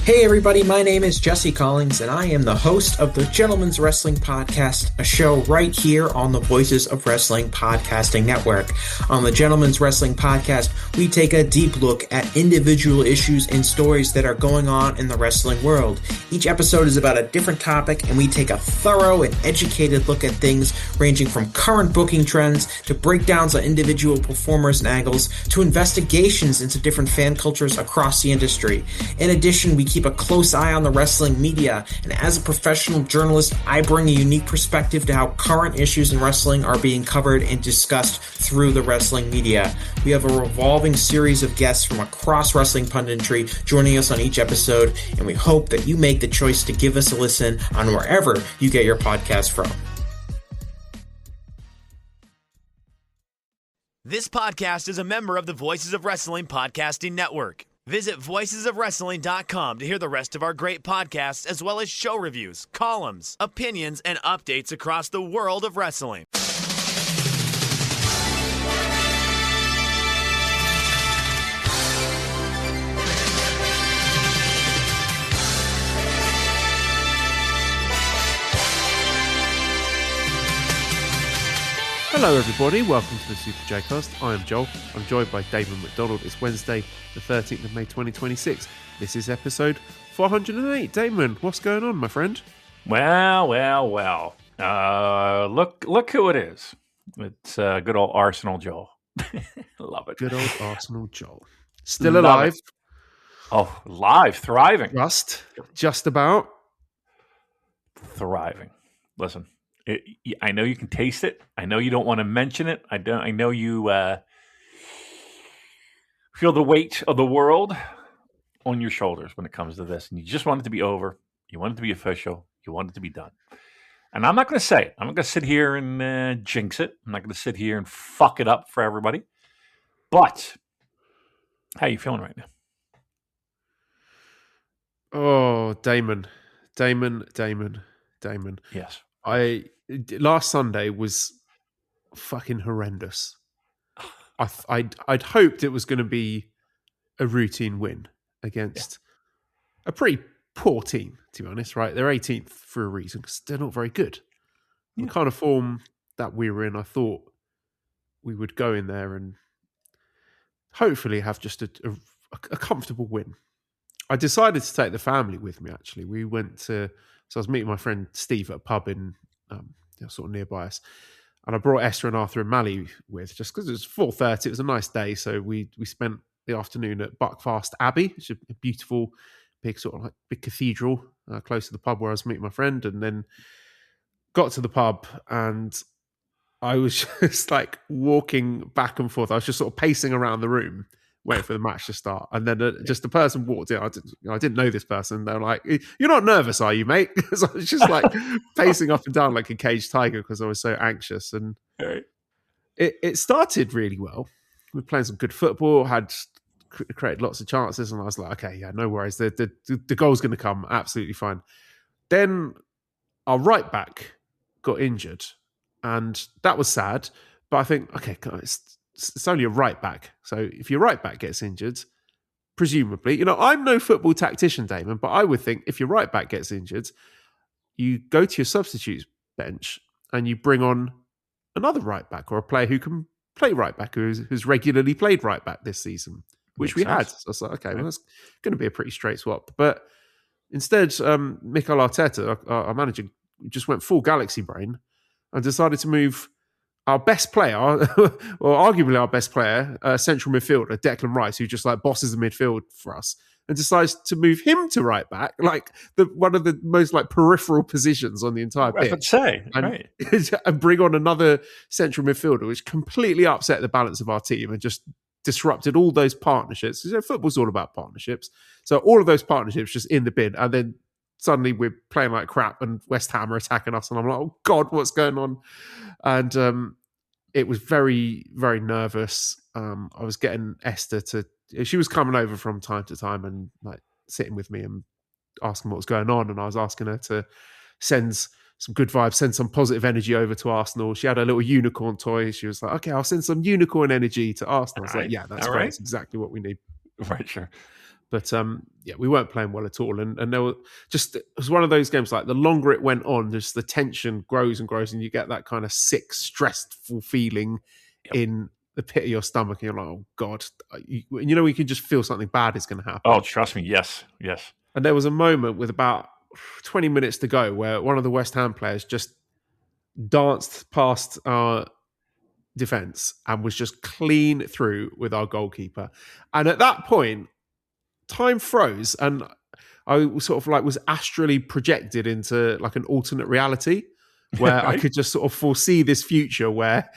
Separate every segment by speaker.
Speaker 1: Hey everybody, my name is Jesse Collins, and I am the host of the Gentleman's Wrestling Podcast, a show right here on the Voices of Wrestling Podcasting Network. On the Gentleman's Wrestling Podcast, we take a deep look at individual issues and stories that are going on in the wrestling world. Each episode is about a different topic, and we take a thorough and educated look at things ranging from current booking trends to breakdowns on individual performers and angles to investigations into different fan cultures across the industry. In addition, we keep a close eye on the wrestling media, and as a professional journalist, I bring a unique perspective to how current issues in wrestling are being covered and discussed through the wrestling media. We have a revolving series of guests from across wrestling punditry joining us on each episode, and we hope that you make the choice to give us a listen on wherever you get your podcast from.
Speaker 2: This podcast is a member of the Voices of Wrestling Podcasting Network. Visit voicesofwrestling.com to hear the rest of our great podcasts, as well as show reviews, columns, opinions, and updates across the world of wrestling.
Speaker 3: Hello everybody, welcome to the Super J-Cast. I am Joel. I'm joined by Damon McDonald. It's Wednesday, the 13th of May 2026. This is episode 408. Damon, what's going on, my friend?
Speaker 4: Well. Look who it is. It's good old Arsenal Joel. Love it.
Speaker 3: Good old Arsenal Joel. Still alive.
Speaker 4: Oh, live, thriving.
Speaker 3: Just about.
Speaker 4: Thriving. Listen. I know you can taste it. I know you don't want to mention it. I know you feel the weight of the world on your shoulders when it comes to this, and you just want it to be over. You want it to be official. You want it to be done. And I'm not going to say it. I'm not going to sit here and jinx it. I'm not going to sit here and fuck it up for everybody. But how are you feeling right now?
Speaker 3: Oh, Damon.
Speaker 4: Yes.
Speaker 3: Last Sunday was fucking horrendous. I'd hoped it was going to be a routine win against a pretty poor team, to be honest, right? They're 18th for a reason because they're not very good. The kind of form that we were in, I thought we would go in there and hopefully have just a comfortable win. I decided to take the family with me, actually. So I was meeting my friend Steve at a pub in sort of nearby us. And I brought Esther and Arthur and Mally with, just because it was 4:30. It was a nice day. So we spent the afternoon at Buckfast Abbey, which is a beautiful, big sort of like big cathedral close to the pub where I was meeting my friend. And then got to the pub and I was just like walking back and forth. I was just sort of pacing around the room, waiting for the match to start. And then just the person walked in. I didn't know this person. They're like, "You're not nervous, are you, mate?" So I was just like pacing up and down like a caged tiger because I was so anxious. And it started really well. We were playing some good football, had created lots of chances. And I was like, okay, yeah, no worries. The goal's going to come. Absolutely fine. Then our right back got injured. And that was sad. But I think, okay, it's only a right back. So if your right back gets injured, presumably, I'm no football tactician, Damon, but I would think if your right back gets injured, you go to your substitutes bench and you bring on another right back or a player who can play right back, who's regularly played right back this season, which we had. So I was like, okay, well, that's going to be a pretty straight swap. But instead, Mikel Arteta, our manager, just went full galaxy brain and decided to move our best player, or arguably our best player, central midfielder, Declan Rice, who just like bosses the midfield for us, and decides to move him to right back, like one of the most like peripheral positions on the entire pitch. And bring on another central midfielder, which completely upset the balance of our team and just disrupted all those partnerships. Football's all about partnerships. So all of those partnerships just in the bin. And then suddenly we're playing like crap and West Ham are attacking us. And I'm like, oh God, what's going on? And it was very, very nervous. I was getting Esther she was coming over from time to time and like sitting with me and asking what was going on. And I was asking her to send some good vibes, send some positive energy over to Arsenal. She had a little unicorn toy. She was like, okay, I'll send some unicorn energy to Arsenal. I was like, yeah, that's great. That's exactly what we need.
Speaker 4: Right, sure.
Speaker 3: But yeah, we weren't playing well at all, and there were it was one of those games like the longer it went on, just the tension grows and grows, and you get that kind of sick, stressful feeling in the pit of your stomach, and you're like, oh god, you can just feel something bad is going to happen.
Speaker 4: Oh, trust me, yes.
Speaker 3: And there was a moment with about 20 minutes to go where one of the West Ham players just danced past our defense and was just clean through with our goalkeeper, and at that point, time froze, and I sort of like was astrally projected into like an alternate reality where right? I could just sort of foresee this future where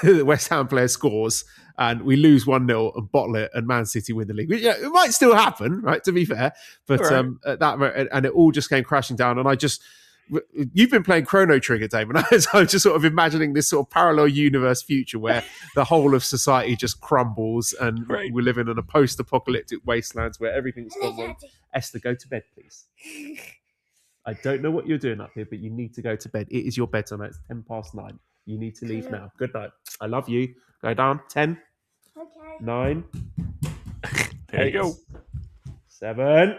Speaker 3: the West Ham player scores and we lose 1-0 and bottle it and Man City win the league. Yeah, it might still happen, right? To be fair, but right. At that, and it all just came crashing down, and you've been playing Chrono Trigger, Damon. So I'm just sort of imagining this sort of parallel universe future where the whole of society just crumbles and we're living in a post-apocalyptic wastelands where everything's gone wrong. Esther, go to bed, please. I don't know what you're doing up here, but you need to go to bed. It is your bedtime. It's 9:10. You need to leave now. Good night. I love you. Go down. 10. Okay. 9.
Speaker 4: There you go.
Speaker 3: 7.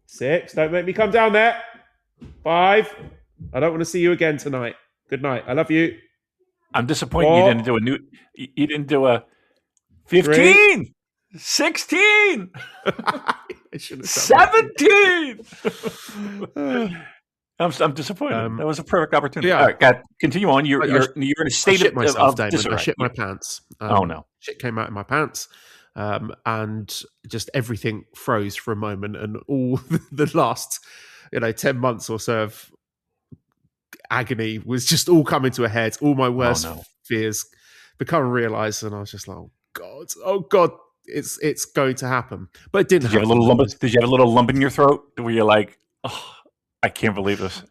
Speaker 3: 6. Don't make me come down there. 5. I don't want to see you again tonight. Good night. I love you.
Speaker 4: I'm disappointed 4. You didn't do a 15. 3. 16. 17. I'm disappointed. That was a perfect opportunity. Yeah. All right, God, continue on. You're in a state of disarray.
Speaker 3: I shit my pants.
Speaker 4: Oh no!
Speaker 3: Shit came out in my pants. And just everything froze for a moment, and all the last 10 months or so of agony was just all coming to a head. All my worst fears become realized, and I was just like, oh god, it's going to happen. But it didn't.
Speaker 4: Did you have a little lump in your throat where you're like, oh, I can't believe this?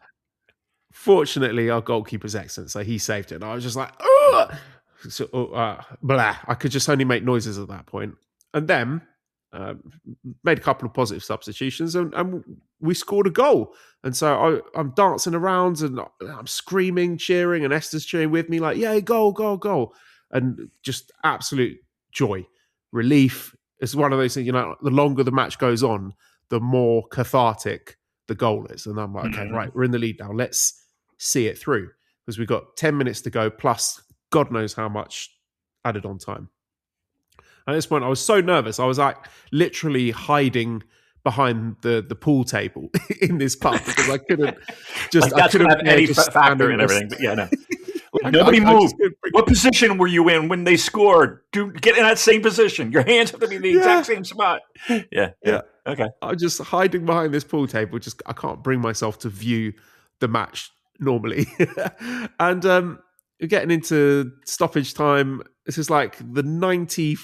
Speaker 3: Fortunately, our goalkeeper's excellent, so he saved it. And I was just like, ugh! So, blah. I could just only make noises at that point, and then made a couple of positive substitutions, and we scored a goal. And so I'm dancing around and I'm screaming, cheering, and Esther's cheering with me, like, "Yeah, goal!" And just absolute joy, relief. It's one of those things, the longer the match goes on, the more cathartic the goal is. And I'm like, okay, right, we're in the lead now. Let's see it through, because we've got 10 minutes to go plus God knows how much added on time. At this point, I was so nervous. I was like literally hiding behind the pool table in this pub because I couldn't just.
Speaker 4: Like, that's not any factor in everything, but yeah, no. Nobody moved. What position were you in when they scored? Get in that same position. Your hands have to be in the exact same spot. Yeah. Okay.
Speaker 3: I'm just hiding behind this pool table. I can't bring myself to view the match normally. And we're getting into stoppage time. This is like the 94th,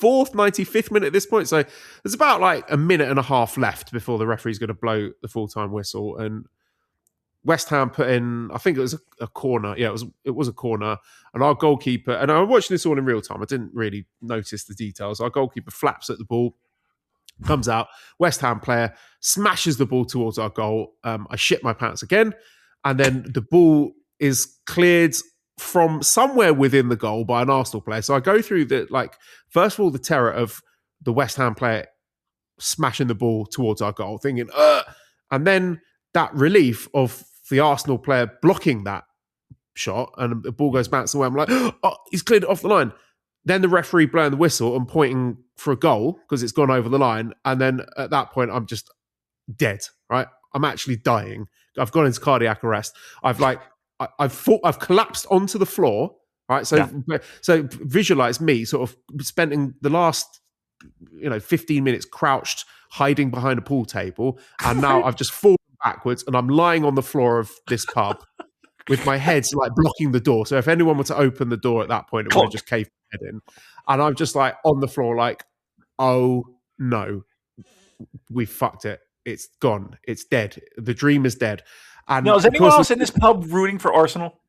Speaker 3: 95th minute at this point. So there's about like a minute and a half left before the referee's going to blow the full-time whistle. And West Ham put in, I think it was a corner. Yeah, it was a corner. And our goalkeeper, and I'm watching this all in real time. I didn't really notice the details. Our goalkeeper flaps at the ball, comes out. West Ham player smashes the ball towards our goal. I shit my pants again. And then the ball is cleared from somewhere within the goal by an Arsenal player. So I go through first of all, the terror of the West Ham player smashing the ball towards our goal, thinking, and then that relief of the Arsenal player blocking that shot, and the ball goes bounce away. I'm like, oh, he's cleared it off the line. Then the referee blowing the whistle and pointing for a goal because it's gone over the line. And then at that point, I'm just dead, right? I'm actually dying. I've gone into cardiac arrest. I've collapsed onto the floor, right? So visualize me sort of spending the last 15 minutes crouched, hiding behind a pool table, and now I've just fallen backwards and I'm lying on the floor of this pub with my head like blocking the door. So if anyone were to open the door at that point, it would have just caved my head in. And I'm just like on the floor, like, oh no, we fucked it. It's gone. It's dead. The dream is dead. And
Speaker 4: now, is anyone else in this pub rooting for Arsenal?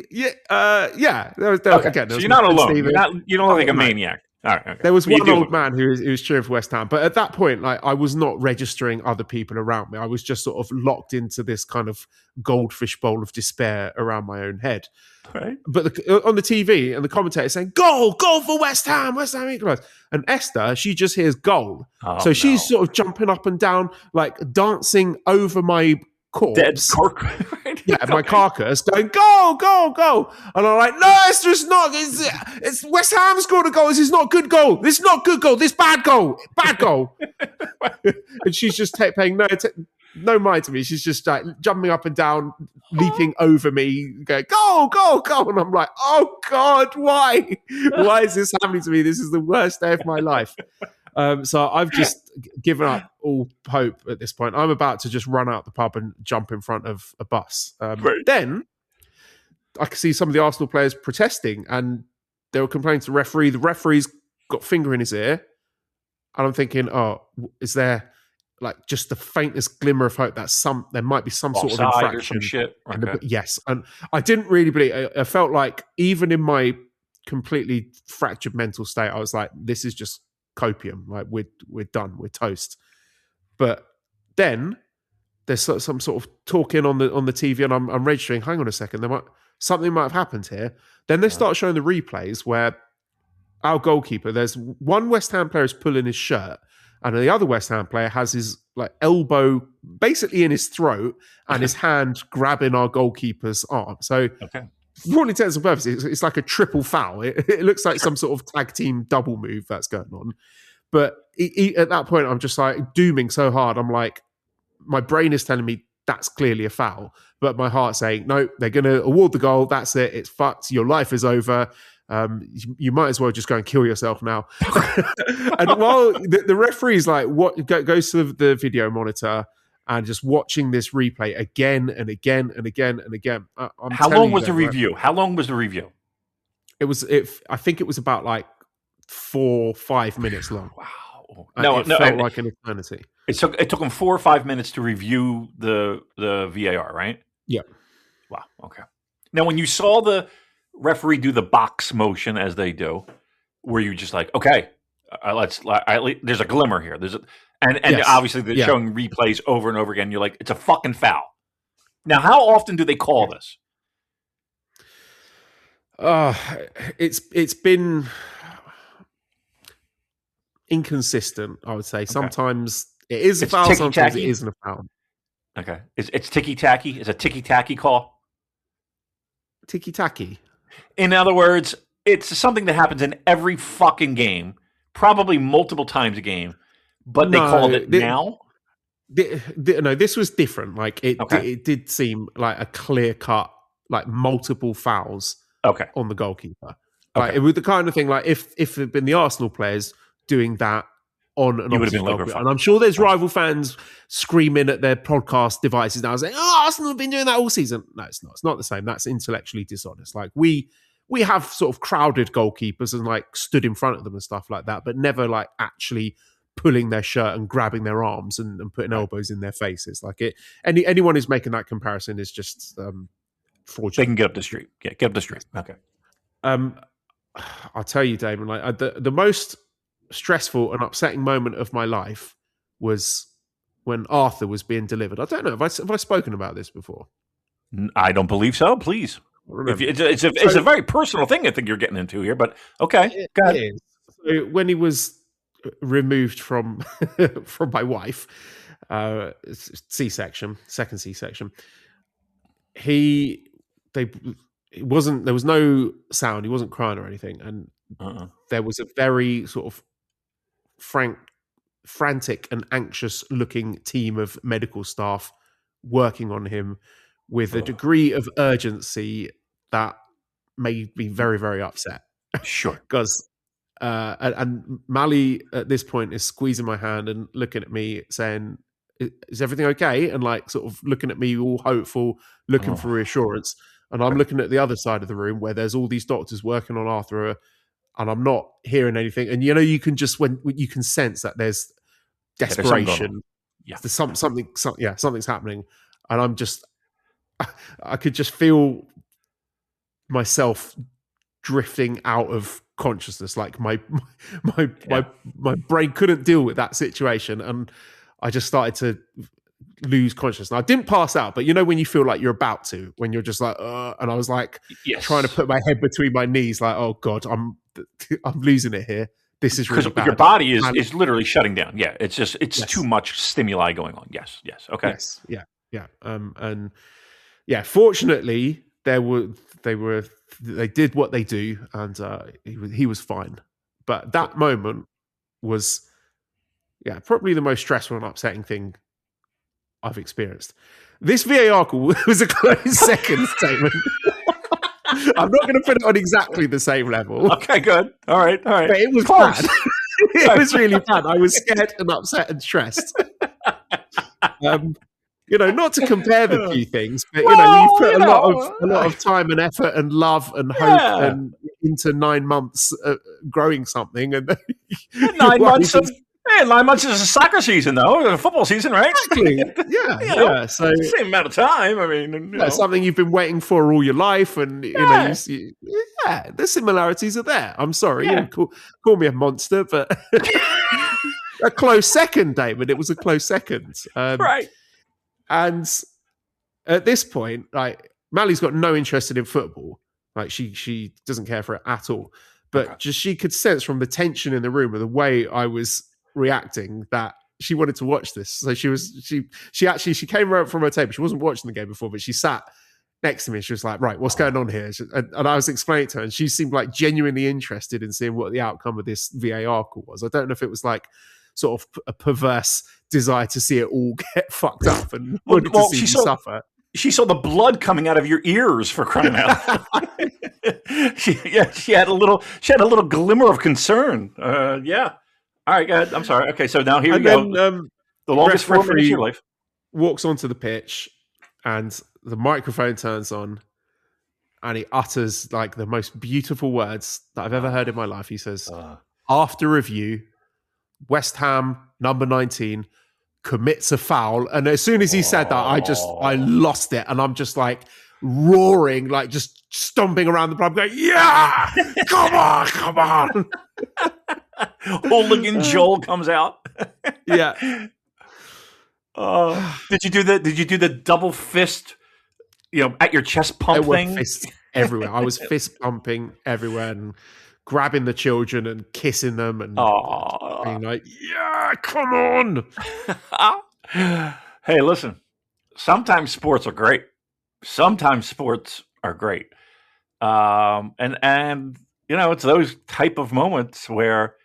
Speaker 3: Yeah. There was,
Speaker 4: okay.
Speaker 3: Again,
Speaker 4: so you're not alone. You don't look like a maniac. All right. Okay.
Speaker 3: There was
Speaker 4: Well,
Speaker 3: one old man who was cheering for West Ham, but at that point, like I was not registering other people around me. I was just sort of locked into this kind of goldfish bowl of despair around my own head.
Speaker 4: Right.
Speaker 3: But on the TV and the commentator saying, goal for West Ham equalised. And Esther, she just hears goal. So she's sort of jumping up and down, like dancing over my corpse.
Speaker 4: Dead corpse. Right?
Speaker 3: Yeah, my carcass going, goal. And I'm like, no, Esther, it's not. It's West Ham scored a goal. This is not good goal. This is not good goal. This bad goal. Bad goal. And she's just paying no mind to me. She's just like jumping up and down, leaping over me, going, goal. And I'm like, oh God, why? Why is this happening to me? This is the worst day of my life. So I've just given up all hope at this point. I'm about to just run out the pub and jump in front of a bus. Then I can see some of the Arsenal players protesting and they were complaining to the referee. The referee's got finger in his ear. And I'm thinking, oh, is there like just the faintest glimmer of hope that there might be some sort of infraction
Speaker 4: or some shit? Okay.
Speaker 3: Yes. And I didn't really believe. I felt like even in my completely fractured mental state, I was like, this is just copium. Like we're done. We're toast. But then there's some sort of talking on the TV, and I'm registering. Hang on a second, something might have happened here. Then they start showing the replays where our goalkeeper, there's one West Ham player is pulling his shirt, and the other West Ham player has his like elbow basically in his throat and his hand grabbing our goalkeeper's arm. So for all intents and purposes, it's like a triple foul. It looks like some sort of tag team double move that's going on. But at that point, I'm just like dooming so hard. I'm like, my brain is telling me that's clearly a foul, but my heart's saying, no, they're going to award the goal. That's it. It's fucked. Your life is over. You might as well just go and kill yourself now. And while the referee's like, what goes to the video monitor and just watching this replay again and again and again and again.
Speaker 4: How long was the review? How long was the review?
Speaker 3: I think it was about like 4 or 5 minutes long.
Speaker 4: Wow.
Speaker 3: It felt like an eternity.
Speaker 4: It took them 4 or 5 minutes to review the VAR, right?
Speaker 3: Yeah.
Speaker 4: Wow. Okay. Now, when you saw the referee do the box motion as they do, were you just like, okay, there's a glimmer here. And yes. Obviously they're showing replays over and over again. You're like, it's a fucking foul. Now, how often do they call this?
Speaker 3: It's been inconsistent, I would say. Okay. Sometimes it is a foul, sometimes it isn't a foul.
Speaker 4: Okay. It's ticky-tacky? It's a ticky-tacky call?
Speaker 3: Ticky-tacky?
Speaker 4: In other words, it's something that happens in every fucking game, probably multiple times a game, but they called it now?
Speaker 3: No, this was different. Like it did seem like a clear-cut, like multiple fouls on the goalkeeper. Like it was the kind of thing, like if it had been the Arsenal players doing that on an opposite goalkeeper. And I'm sure there's rival fans screaming at their podcast devices now saying, oh, Arsenal have been doing that all season. No, it's not. It's not the same. That's intellectually dishonest. Like we have sort of crowded goalkeepers and like stood in front of them and stuff like that, but never like actually pulling their shirt and grabbing their arms and putting elbows in their faces. Like anyone who's making that comparison is just fraudulent.
Speaker 4: They can get up the street. Yeah, get up the street. Okay.
Speaker 3: I'll tell you, Damon, like the most stressful and upsetting moment of my life was when Arthur was being delivered. I don't know. Have I spoken about this before?
Speaker 4: I don't believe so. Please. It's a very personal thing I think you're getting into here, but okay. Go ahead.
Speaker 3: So when he was removed from my wife, C-section, second C-section, there was no sound. He wasn't crying or anything. And there was a very sort of frantic and anxious looking team of medical staff working on him with a degree of urgency that made me very, very upset.
Speaker 4: Sure.
Speaker 3: Because and Mally at this point is squeezing my hand and looking at me saying, is everything okay? And like sort of looking at me all hopeful, looking for reassurance. And I'm looking at the other side of the room where there's all these doctors working on Arthur, and I'm not hearing anything. And you can just when you can sense that there's desperation. There's something's happening, and I could just feel myself drifting out of consciousness. Like my brain couldn't deal with that situation, and I just started to lose consciousness. And I didn't pass out, but when you feel like you're about to, when you're just like, and I was like trying to put my head between my knees, like, oh God, I'm losing it here. This is really bad.
Speaker 4: Your body is literally shutting down. Yeah, it's too much stimuli going on. Yes, okay.
Speaker 3: Yes, yeah. Fortunately, they did what they do, and he was fine. But that moment was, probably the most stressful and upsetting thing I've experienced. This VAR call was a close second statement. I'm not going to put it on exactly the same level.
Speaker 4: Okay, good. All right. But
Speaker 3: it was bad. It was really bad. I was scared and upset and stressed. Not to compare the two things, but you put a lot of time and effort and love and hope and into 9 months growing something, and
Speaker 4: 9 months. 9 months is a soccer season, though. A football season, right?
Speaker 3: Exactly. Yeah. So
Speaker 4: same amount of time. I mean,
Speaker 3: something you've been waiting for all your life, and the similarities are there. I'm sorry, call me a monster, but a close second, Damon. It was a close second,
Speaker 4: right?
Speaker 3: And at this point, like, Mally's got no interest in football. Like, she doesn't care for it at all. But just she could sense from the tension in the room or the way I was reacting that she wanted to watch this. So she came right from her table. She wasn't watching the game before, but she sat next to me. She was like, right, what's going on here? And I was explaining to her, and she seemed like genuinely interested in seeing what the outcome of this VAR call was. I don't know if it was like sort of a perverse desire to see it all get fucked up and wanted to see you suffer.
Speaker 4: She saw the blood coming out of your ears, for crying out loud. she had a little glimmer of concern. All right, go ahead. I'm sorry. Okay, so now here we go. The longest 4 minutes of your life.
Speaker 3: Walks onto the pitch, and the microphone turns on, and he utters like the most beautiful words that I've ever heard in my life. He says, after review, West Ham, number 19, commits a foul. And as soon as he said that, I lost it. And I'm just like roaring, like just stomping around the pub going, yeah, come on.
Speaker 4: Hooligan Joel comes out.
Speaker 3: Yeah.
Speaker 4: Did you do the double fist, at your chest pump thing?
Speaker 3: Fists everywhere. I was fist pumping everywhere and grabbing the children and kissing them and being like, yeah, come on.
Speaker 4: Hey, listen, sometimes sports are great. And it's those type of moments where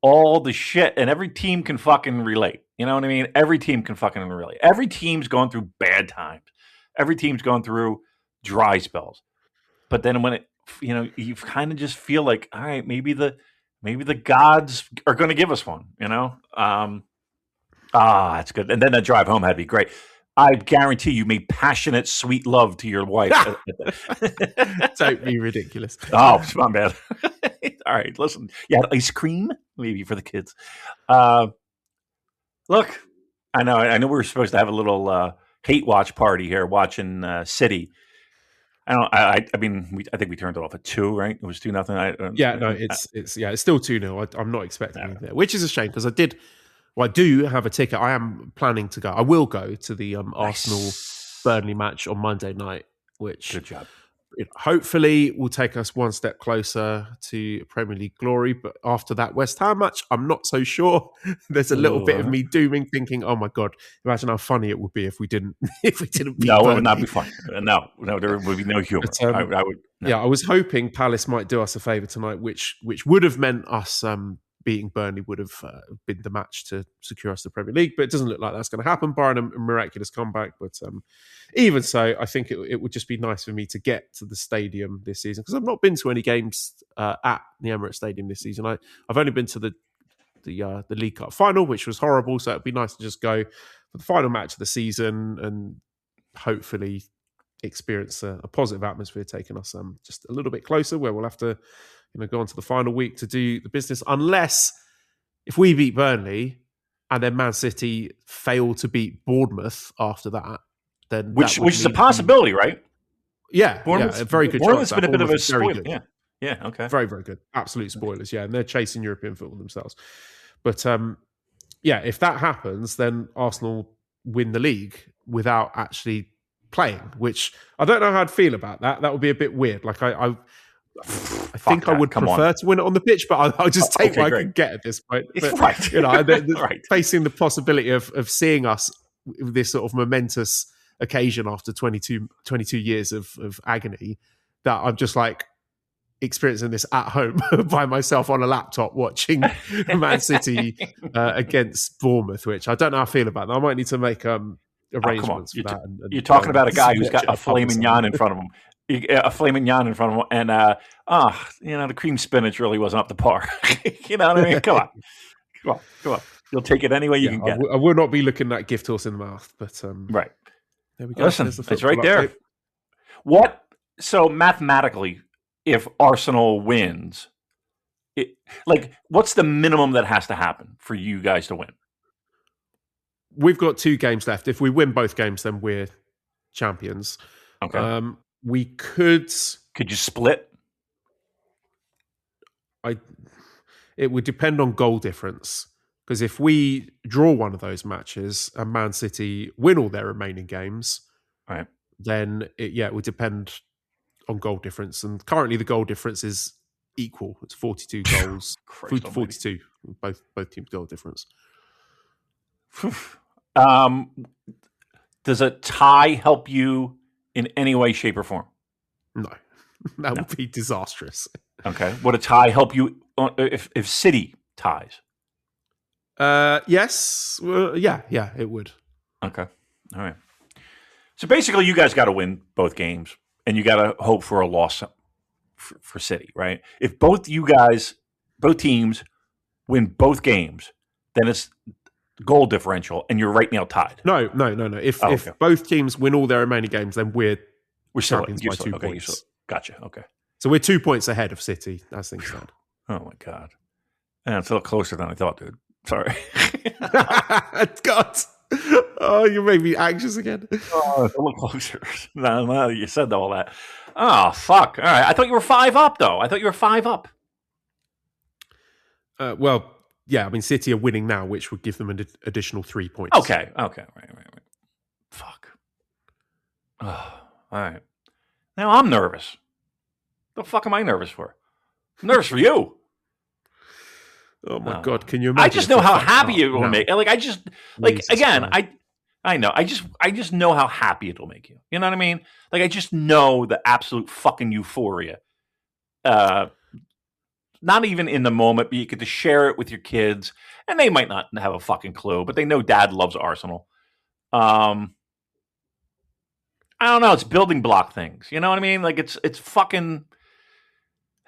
Speaker 4: all the shit, and every team can fucking relate. You know what I mean? Every team can fucking relate. Every team's going through bad times. Every team's going through dry spells. But then when you kind of just feel like, all right, maybe the gods are going to give us one, that's good. And then the drive home had to be great. I guarantee you made passionate, sweet love to your wife.
Speaker 3: Don't be ridiculous.
Speaker 4: Oh, it's not bad. All right, listen. You had ice cream, maybe for the kids. Look, I know we were supposed to have a little hate watch party here, watching City. I think we turned it off at 2, right? It was 2-0.
Speaker 3: It's still 2-0. I'm not expecting anything there, which is a shame because I do have a ticket. I am planning to go. I will go to the Arsenal Burnley match on Monday night, which
Speaker 4: good job.
Speaker 3: Hopefully will take us one step closer to Premier League glory. But after that West Ham match, I'm not so sure. There's a little bit of me dooming, thinking, "Oh my God, imagine how funny it would be if we didn't beat
Speaker 4: No, it would not be fun. No, there would be no humor. But, I would. No.
Speaker 3: Yeah, I was hoping Palace might do us a favour tonight, which would have meant us beating Burnley would have been the match to secure us the Premier League. But it doesn't look like that's going to happen, barring a miraculous comeback. But even so, I think it would just be nice for me to get to the stadium this season, because I've not been to any games at the Emirates Stadium this season. I've only been to the League Cup final, which was horrible. So it'd be nice to just go for the final match of the season and hopefully experience a positive atmosphere taking us just a little bit closer, where we'll have to go on to the final week to do the business, unless if we beat Burnley and then Man City fail to beat Bournemouth after that, then
Speaker 4: which is a possibility, right?
Speaker 3: Yeah, a very good chance.
Speaker 4: Bournemouth's been a bit of a spoiler. Yeah, okay.
Speaker 3: Very, very good. Absolute spoilers, yeah. And they're chasing European football themselves. But yeah, if that happens, then Arsenal win the league without actually playing, which I don't know how I'd feel about that. That would be a bit weird. Like I think I would prefer to win it on the pitch, but I'll just take what I can get at this point. But,
Speaker 4: right.
Speaker 3: You know,
Speaker 4: Right.
Speaker 3: facing the possibility of seeing us with this sort of momentous occasion after 22 years of agony, that I'm just like experiencing this at home by myself on a laptop watching Man City against Bournemouth, which I don't know how I feel about that. I might need to make arrangements for that.
Speaker 4: You're talking about a guy who's got a filet mignon in front of him. A filet mignon in front of him, and the cream spinach really wasn't up to par. You know what I mean? Come on. You'll take it any way you can get.
Speaker 3: I will not be looking that gift horse in the mouth, but
Speaker 4: right.
Speaker 3: There we go.
Speaker 4: Listen, it's right there. What? So mathematically, if Arsenal wins, what's the minimum that has to happen for you guys to win?
Speaker 3: We've got 2 games left. If we win both games, then we're champions.
Speaker 4: Okay.
Speaker 3: We could.
Speaker 4: Could you split?
Speaker 3: It would depend on goal difference. Because if we draw one of those matches and Man City win all their remaining games,
Speaker 4: right,
Speaker 3: then it would depend on goal difference. And currently the goal difference is equal. It's 42 goals. 42. Both teams' goal difference.
Speaker 4: Does a tie help you in any way, shape, or form?
Speaker 3: No. That would be disastrous.
Speaker 4: Okay. Would a tie help you if City ties?
Speaker 3: Yes. Well, yeah, it would.
Speaker 4: Okay. All right. So basically, you guys got to win both games, and you got to hope for a loss for City, right? If both teams win both games, then it's goal differential, and you're right now tied.
Speaker 3: No. If both teams win all their remaining games, then we're champions by 2 points.
Speaker 4: Gotcha. Okay.
Speaker 3: So we're 2 points ahead of City, as things stand.
Speaker 4: Oh my God. And it's a little closer than I thought, dude. Sorry.
Speaker 3: God. Oh, you made me anxious again.
Speaker 4: Oh, it's a little closer. No, you said all that. Oh, fuck. All right. I thought you were 5 up, though. I thought you were 5 up.
Speaker 3: Well, yeah. I mean, City are winning now, which would give them an additional 3 points.
Speaker 4: Okay. Right. Fuck. Oh, all right. Now I'm nervous. The fuck am I nervous for? I'm nervous for you.
Speaker 3: Oh my God! Can you imagine?
Speaker 4: I just know how happy it will make. I know. I just know how happy it'll make you. You know what I mean? Like, I just know the absolute fucking euphoria. Not even in the moment, but you get to share it with your kids, and they might not have a fucking clue, but they know Dad loves Arsenal. I don't know. It's building block things. You know what I mean? Like, it's fucking.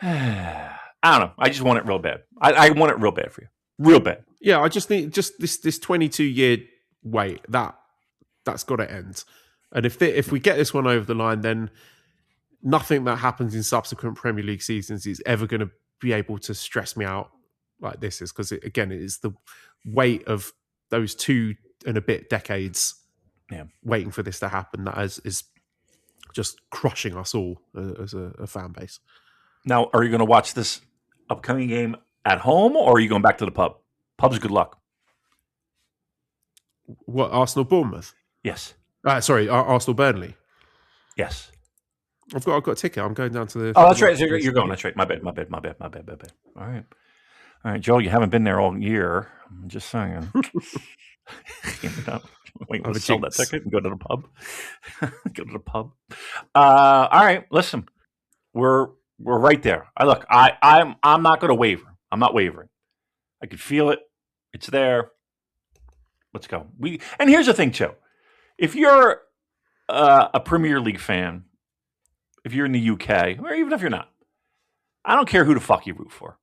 Speaker 4: I don't know. I just want it real bad. I want it real bad for you. Real bad.
Speaker 3: Yeah, I just need this 22-year wait. That's got to end. And if we get this one over the line, then nothing that happens in subsequent Premier League seasons is ever going to be able to stress me out like this is, because it is the weight of those 2 and a bit decades waiting for this to happen that is just crushing us all as a fan base.
Speaker 4: Now, are you going to watch this upcoming game at home, or are you going back to the pub? Pub's good luck.
Speaker 3: What, Arsenal Bournemouth?
Speaker 4: Yes.
Speaker 3: Arsenal Burnley.
Speaker 4: Yes.
Speaker 3: I've got a ticket. I'm going down to the.
Speaker 4: Oh, that's right. You're going. That's right. My bad. All right, Joel. You haven't been there all year. I'm just saying. Waiting to sell that ticket and go to the pub. All right. Listen, we're right there. I'm not going to waver. I'm not wavering. I can feel it. It's there. Let's go. And here's the thing too. If you're a Premier League fan, if you're in the UK, or even if you're not, I don't care who the fuck you root for.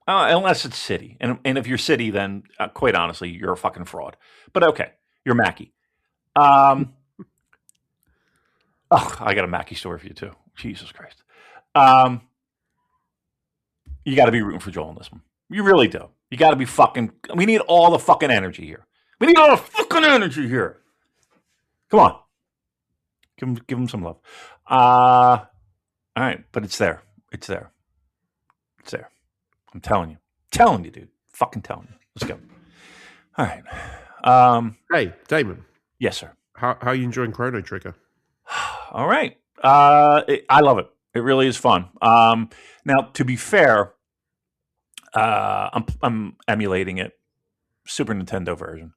Speaker 4: Unless it's City. And if you're City, then quite honestly, you're a fucking fraud. But okay, you're Mackie. I got a Mackie story for you too. Jesus Christ. You got to be rooting for Joel in this one. You really do. You got to be we need all the fucking energy here. We need all the fucking energy here. Come on. Give him some love. All right, but it's there. It's there. It's there. I'm telling you. Telling you, dude. Fucking telling you. Let's go. All right.
Speaker 3: Hey, Damon.
Speaker 4: Yes, sir.
Speaker 3: How are you enjoying Chrono Trigger?
Speaker 4: All right. I love it. It really is fun. Now, to be fair, I'm emulating it, Super Nintendo version.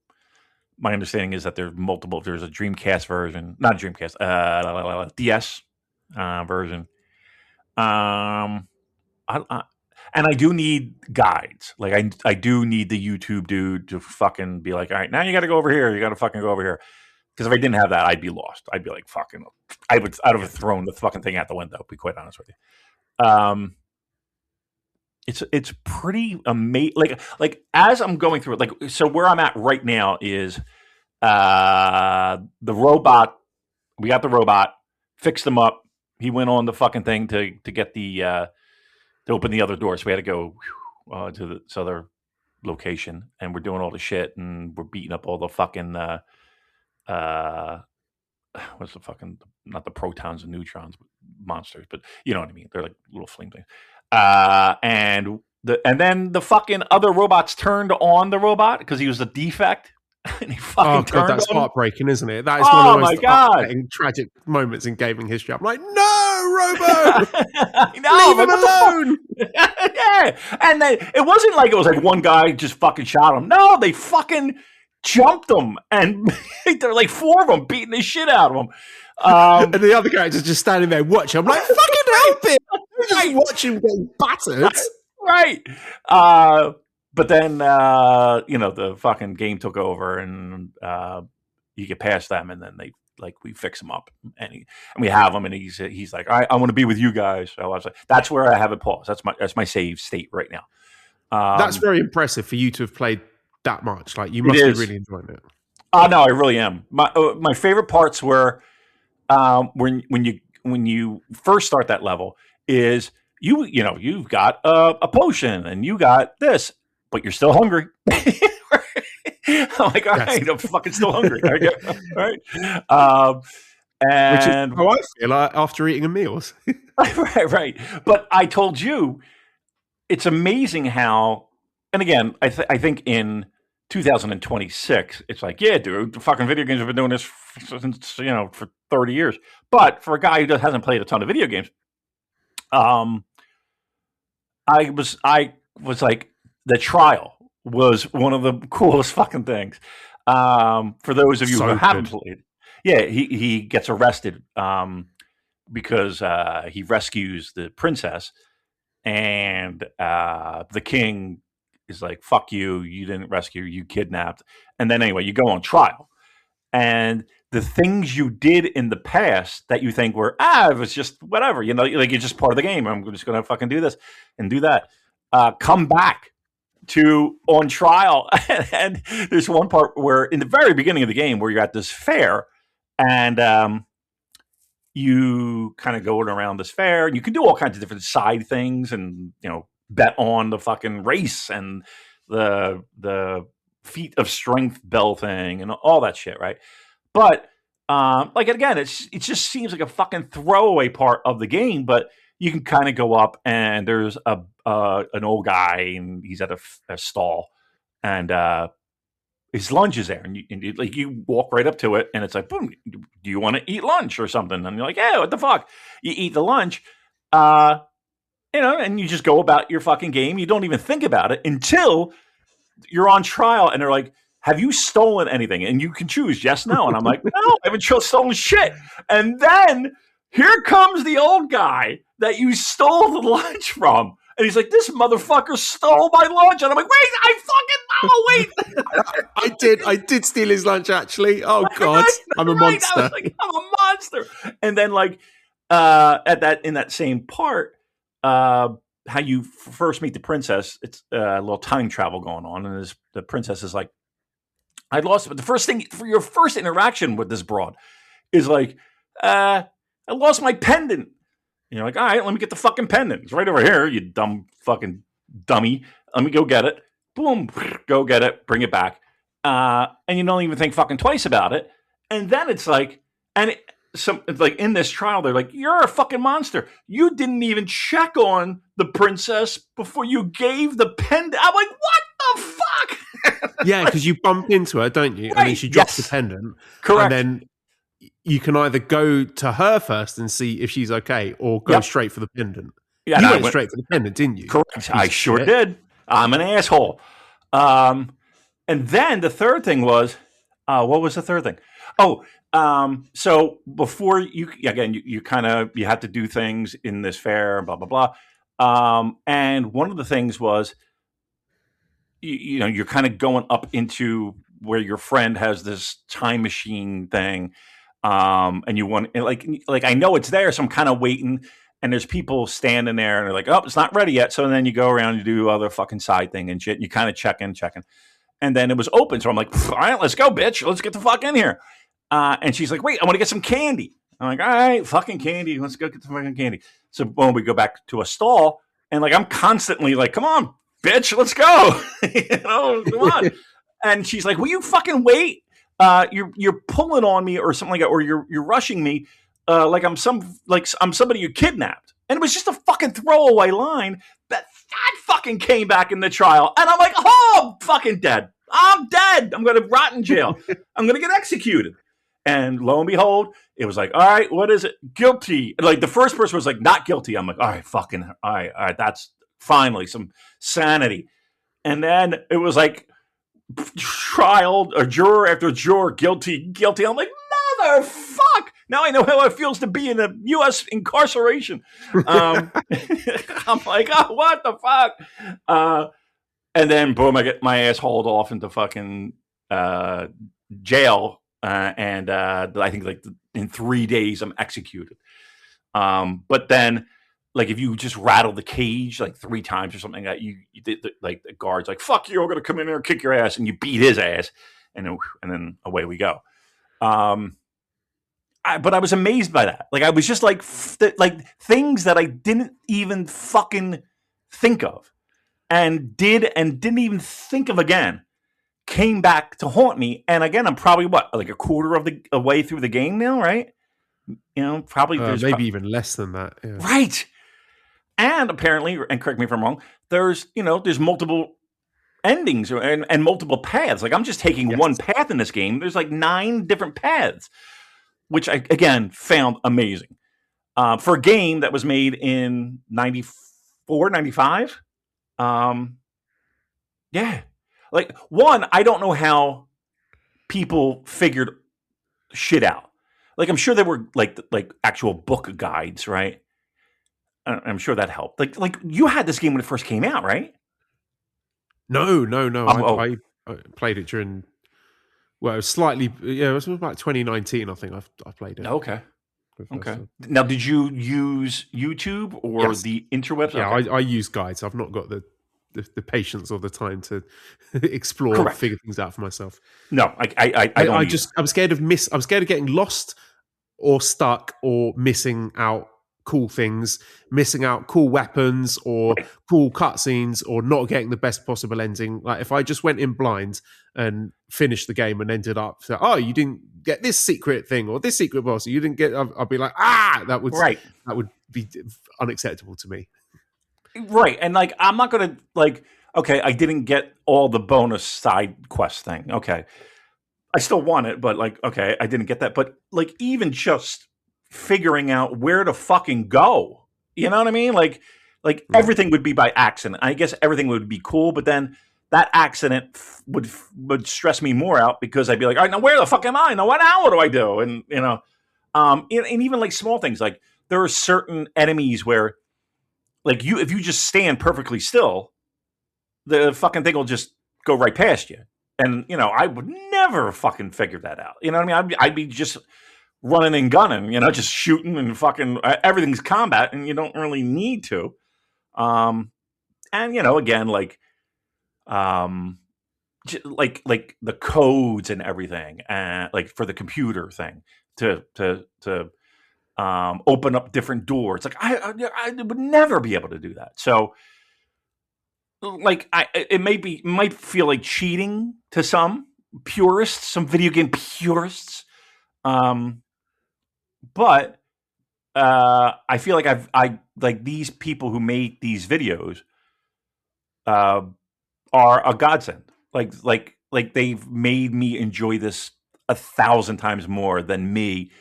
Speaker 4: My understanding is that there's multiple. There's a Dreamcast version, not a Dreamcast, DS version. And I do need guides. Like I do need the YouTube dude to fucking be like, all right, now you got to go over here. You got to fucking go over here. Because if I didn't have that, I'd be lost. I'd be like fucking. I'd have thrown the fucking thing out the window. To be quite honest with you. It's pretty amazing. Like as I'm going through it, like so where I'm at right now is the robot. We got the robot, fixed him up. He went on the fucking thing to get the to open the other door. So we had to go to this other location, and we're doing all the shit, and we're beating up all the fucking what's the fucking, not the protons and neutrons monsters, but you know what I mean. They're like little fling things. And then the fucking other robots turned on the robot because he was a defect. And he fucking turned
Speaker 3: that's
Speaker 4: on.
Speaker 3: heartbreaking, isn't it? That is one of the most
Speaker 4: upsetting,
Speaker 3: tragic moments in gaming history. I'm like, no, Robo,
Speaker 4: no,
Speaker 3: leave him alone.
Speaker 4: Yeah, and then it wasn't like it was like one guy just fucking shot him. No, they fucking jumped him, and they're like four of them beating the shit out of him.
Speaker 3: And the other character's just standing there watching. I'm like, fucking help him! Just watch him getting battered.
Speaker 4: Right. But then, the fucking game took over, and you get past them, and then we fix him up, and we have him, and he's like, I want to be with you guys. So I was like, that's where I have it paused. That's my save state right now.
Speaker 3: That's very impressive for you to have played that much. Like, you must be really enjoying it.
Speaker 4: No, I really am. My favorite parts were when you first start that level is you've got a potion and you got this, but you're still hungry. I'm like, all right, I'm fucking still hungry. All right. And
Speaker 3: which is how I feel after eating a meal.
Speaker 4: right. But I told you, it's amazing how, and again, I think in 2026, it's like, yeah, dude, the fucking video games have been doing this since, for 30 years. But for a guy who hasn't played a ton of video games, I was like, the trial was one of the coolest fucking things. For those of you who haven't played, yeah, he gets arrested because he rescues the princess, and the king is like, fuck you, you didn't rescue, you kidnapped. And then anyway, you go on trial. And the things you did in the past that you think were, it was just whatever, like you're just part of the game. I'm just going to fucking do this and do that. Come back to on trial. And there's one part where in the very beginning of the game where you're at this fair and you kind of going around this fair and you can do all kinds of different side things and, bet on the fucking race and the feat of strength bell thing and all that shit, right? But again, it just seems like a fucking throwaway part of the game. But you can kind of go up and there's an old guy and he's at a stall and his lunch is there and you walk right up to it and it's like, boom, do you want to eat lunch or something? And you're like, yeah, what the fuck? You eat the lunch. And you just go about your fucking game. You don't even think about it until you're on trial and they're like, have you stolen anything? And you can choose yes, no. And I'm like, no, I haven't stolen shit. And then here comes the old guy that you stole the lunch from. And he's like, this motherfucker stole my lunch. And I'm like, wait,
Speaker 3: I did steal his lunch, actually. Oh, God. I'm a monster.
Speaker 4: I was like, I'm a monster. And then in that same part, how you first meet the princess, it's a little time travel going on, and the princess is like, I lost. But the first thing for your first interaction with this broad is like, I lost my pendant. And you're like, all right, let me get the fucking pendant. It's right over here, you dumb fucking dummy. Let me go get it. Boom, go get it, bring it back, and you don't even think fucking twice about it. And then it's like, in this trial, they're like, you're a fucking monster. You didn't even check on the princess before you gave the pendant. I'm like, what the fuck?
Speaker 3: Yeah, because you bump into her, don't you?
Speaker 4: Right.
Speaker 3: And then she drops
Speaker 4: Yes.
Speaker 3: the pendant.
Speaker 4: Correct.
Speaker 3: And then you can either go to her first and see if she's okay, or go straight for the pendant.
Speaker 4: Yeah,
Speaker 3: you went straight for the pendant, didn't you?
Speaker 4: Correct. I sure did. I'm an asshole. And then the third thing was, what was the third thing? Oh, so before you have to do things in this fair, blah, blah, blah. And one of the things was, you're kind of going up into where your friend has this time machine thing. And you want, like, I know it's there, so I'm kind of waiting. And there's people standing there, and they're like, "Oh, it's not ready yet." So then you go around and do other fucking side thing and shit. And you kind of checking, and then it was open. So I'm like, "All right, let's go, bitch. Let's get the fuck in here." And she's like, "Wait, I want to get some candy." I'm like, "All right, fucking candy. Let's go get the fucking candy." So when we go back to a stall, and like I'm constantly like, "Come on, bitch, let's go." Come on. And she's like, "Will you fucking wait? You're pulling on me or something like that, or you're rushing me." Like I'm somebody you kidnapped. And it was just a fucking throwaway line that fucking came back in the trial. And I'm like, oh, I'm fucking dead. I'm dead. I'm going to rot in jail. I'm going to get executed. And lo and behold, it was like, all right, what is it? Guilty. Like the first person was like, not guilty. I'm like, all right, that's finally some sanity. And then it was like trial, or juror after juror, guilty. I'm like, motherfuck. Now I know how it feels to be in a U.S. incarceration. I'm like, oh, what the fuck? And then, boom, I get my ass hauled off into fucking jail. And I think like in 3 days, I'm executed. But then, like, if you just rattle the cage like 3 times or something, like you did, like the guard's like, fuck you, I'm going to come in there and kick your ass. And you beat his ass. And then away we go. But I was amazed by that. Like I was just like things that I didn't even fucking think of, and didn't even think of again, came back to haunt me. And again, I'm probably like a quarter of the way through the game now, right? Probably
Speaker 3: maybe even less than that. Yeah.
Speaker 4: Right. And apparently, and correct me if I'm wrong, there's multiple endings and multiple paths. Like I'm just taking one path in this game. There's like 9 different paths, which I, again, found amazing. For a game that was made in 94, 95. Yeah. Like, one, I don't know how people figured shit out. Like, I'm sure there were, like actual book guides, right? I'm sure that helped. Like you had this game when it first came out, right?
Speaker 3: No. I played it during... Well, it was slightly... Yeah, it was about 2019, I think I played it.
Speaker 4: Okay. Now, did you use YouTube or the interwebs?
Speaker 3: Yeah,
Speaker 4: okay.
Speaker 3: I use guides. I've not got the patience or the time to explore and figure things out for myself.
Speaker 4: No,
Speaker 3: I'm scared of getting lost or stuck or missing out cool things, missing out cool weapons or cool cutscenes, or not getting the best possible ending. Like if I just went in blind and finished the game and ended up, you didn't get this secret thing or this secret boss, you didn't get. I'd be like, that would be unacceptable to me.
Speaker 4: Right, and like I'm not gonna okay, I didn't get all the bonus side quest thing. Okay, I still want it, but like, okay, I didn't get that. But like, even just figuring out where to fucking go, you know what I mean? Like everything would be by accident. I guess everything would be cool, but then that accident would stress me more out because I'd be like, all right, now where the fuck am I? Now what do I do? And and even like small things, like there are certain enemies where, like if you just stand perfectly still, the fucking thing will just go right past you. And I would never fucking figure that out. You know what I mean? I'd be just running and gunning, just shooting and fucking everything's combat, and you don't really need to. And again, like the codes and everything, like for the computer thing to open up different doors. Like I would never be able to do that. So like it might feel like cheating to some purists, some video game purists. But I feel like I like these people who make these videos are a godsend. Like they've made me enjoy this 1,000 times more than me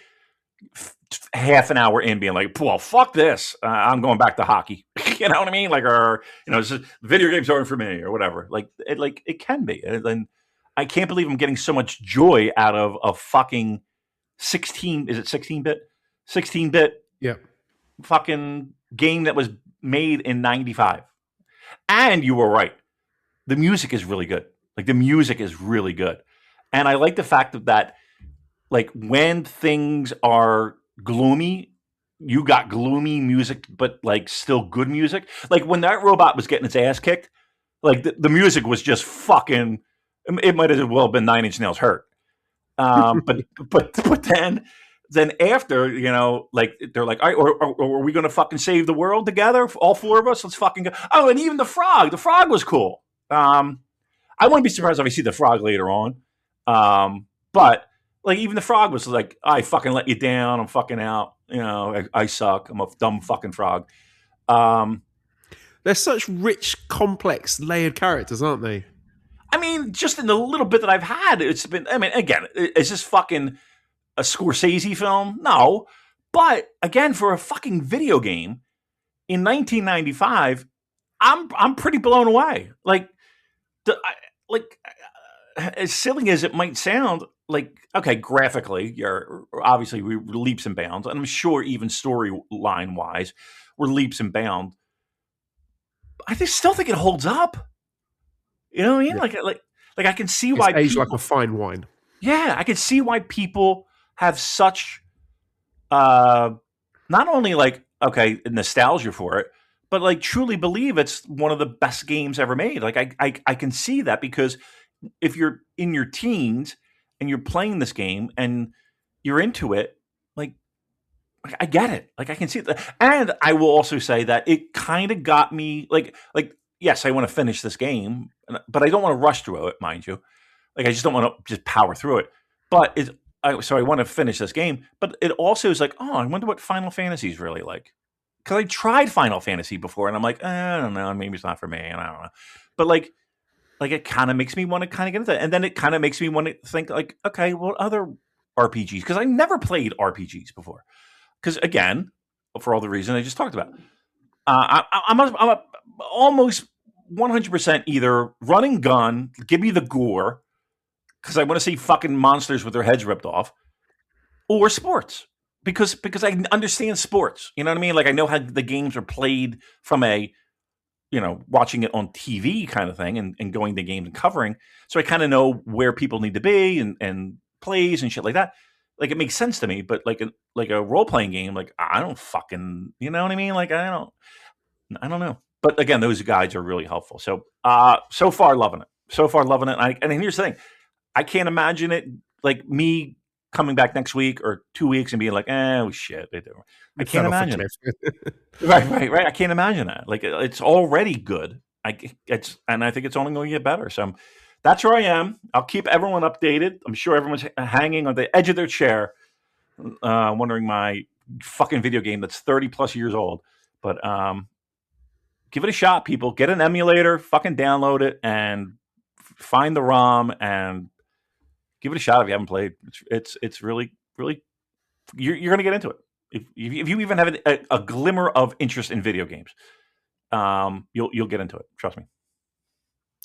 Speaker 4: half an hour in being like, well, fuck this. I'm going back to hockey. You know what I mean? Like, or it's just, video games aren't for me or whatever. Like it can be. And I can't believe I'm getting so much joy out of a fucking 16. Is it 16-bit? 16-bit.
Speaker 3: Yeah.
Speaker 4: Fucking game that was made in 95. And you were right. The music is really good. Like, the music is really good. And I like the fact that like, when things are gloomy, you got gloomy music, but like still good music. Like, when that robot was getting its ass kicked, like the music was just fucking, it might as well have been Nine Inch Nails Hurt. But then after, like, they're like, all right, or are we going to fucking save the world together? All four of us? Let's fucking go. Oh, and even the frog was cool. I wouldn't be surprised if I see the frog later on. But like, even the frog was like, I fucking let you down. I'm fucking out. I suck. I'm a dumb fucking frog.
Speaker 3: They're such rich, complex, layered characters, aren't they?
Speaker 4: I mean, just in the little bit that I've had, it's been, I mean, again, is this fucking a Scorsese film? No. But again, for a fucking video game in 1995, I'm pretty blown away. Like, as silly as it might sound, like, okay, graphically, you're obviously we were leaps and bounds, and I'm sure even storyline wise, we're leaps and bounds. I still think it holds up. You know what I mean? Yeah. Like I can see why
Speaker 3: it's aged like a fine wine.
Speaker 4: Yeah, I can see why people have such not only like, okay, nostalgia for it, but like truly believe it's one of the best games ever made. Like I can see that, because if you're in your teens and you're playing this game and you're into it, like I get it. Like, I can see it. And I will also say that it kind of got me like yes, I want to finish this game, but I don't want to rush through it, mind you. Like, I just don't want to just power through it. But so I want to finish this game. But it also is like, oh, I wonder what Final Fantasy is really like. Because I tried Final Fantasy before, and I'm like, I don't know, maybe it's not for me, and I don't know. But like it kind of makes me want to kind of get into that. And then it kind of makes me want to think like, okay, what other RPGs? Because I never played RPGs before. Because again, for all the reasons I just talked about, I'm almost 100% either run and gun, give me the gore, because I want to see fucking monsters with their heads ripped off, or sports. Because I understand sports. You know what I mean? Like, I know how the games are played from a, watching it on TV kind of thing, and going to games and covering. So I kind of know where people need to be and plays and shit like that. Like, it makes sense to me. But like a role-playing game, like, I don't fucking, you know what I mean? Like, I don't know. But again, those guides are really helpful. So so far loving it. And here's the thing. I can't imagine it like me coming back next week or 2 weeks and being like, oh shit, I can't imagine it. Right. I can't imagine that. Like, it's already good. And I think it's only going to get better. So that's where I am. I'll keep everyone updated. I'm sure everyone's hanging on the edge of their chair, wondering my fucking video game that's 30 plus years old. But give it a shot, people. Get an emulator, fucking download it, and find the ROM and give it a shot if you haven't played. It's really, really, you're going to get into it. If you even have a glimmer of interest in video games, you'll get into it. Trust me.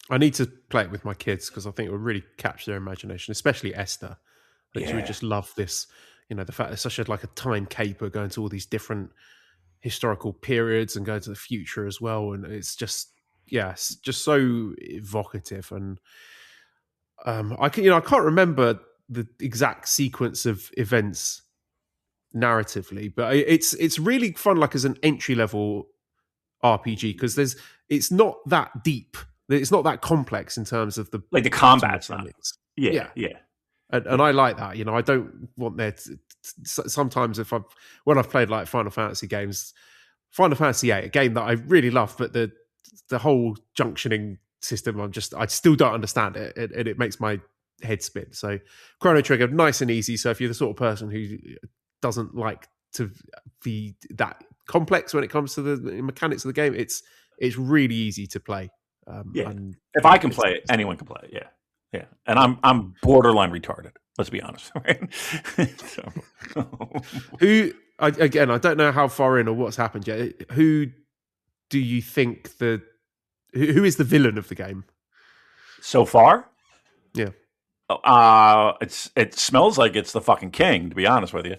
Speaker 3: I need to play it with my kids, because I think it would really catch their imagination, especially Esther. I think she would just love this. The fact it's such a time caper, going to all these different historical periods and going to the future as well, and it's just so evocative. And I can't remember the exact sequence of events narratively, but it's really fun, like, as an entry level RPG, because it's not that deep, it's not that complex in terms of the
Speaker 4: combat mechanics. Yeah.
Speaker 3: And I like that. I don't want there to, sometimes when I've played like Final Fantasy games, Final Fantasy VIII, a game that I really love, but the whole junctioning system, I still don't understand it, and it makes my head spin. So Chrono Trigger, nice and easy. So if you're the sort of person who doesn't like to be that complex when it comes to the mechanics of the game. It's really easy to play. And,
Speaker 4: if I can play it, anyone can play it. Yeah. And I'm borderline retarded. Let's be honest. Right?
Speaker 3: Again, I don't know how far in or what's happened yet. Who do you think who is the villain of the game
Speaker 4: so far?
Speaker 3: Yeah.
Speaker 4: It smells like it's the fucking king, to be honest with you.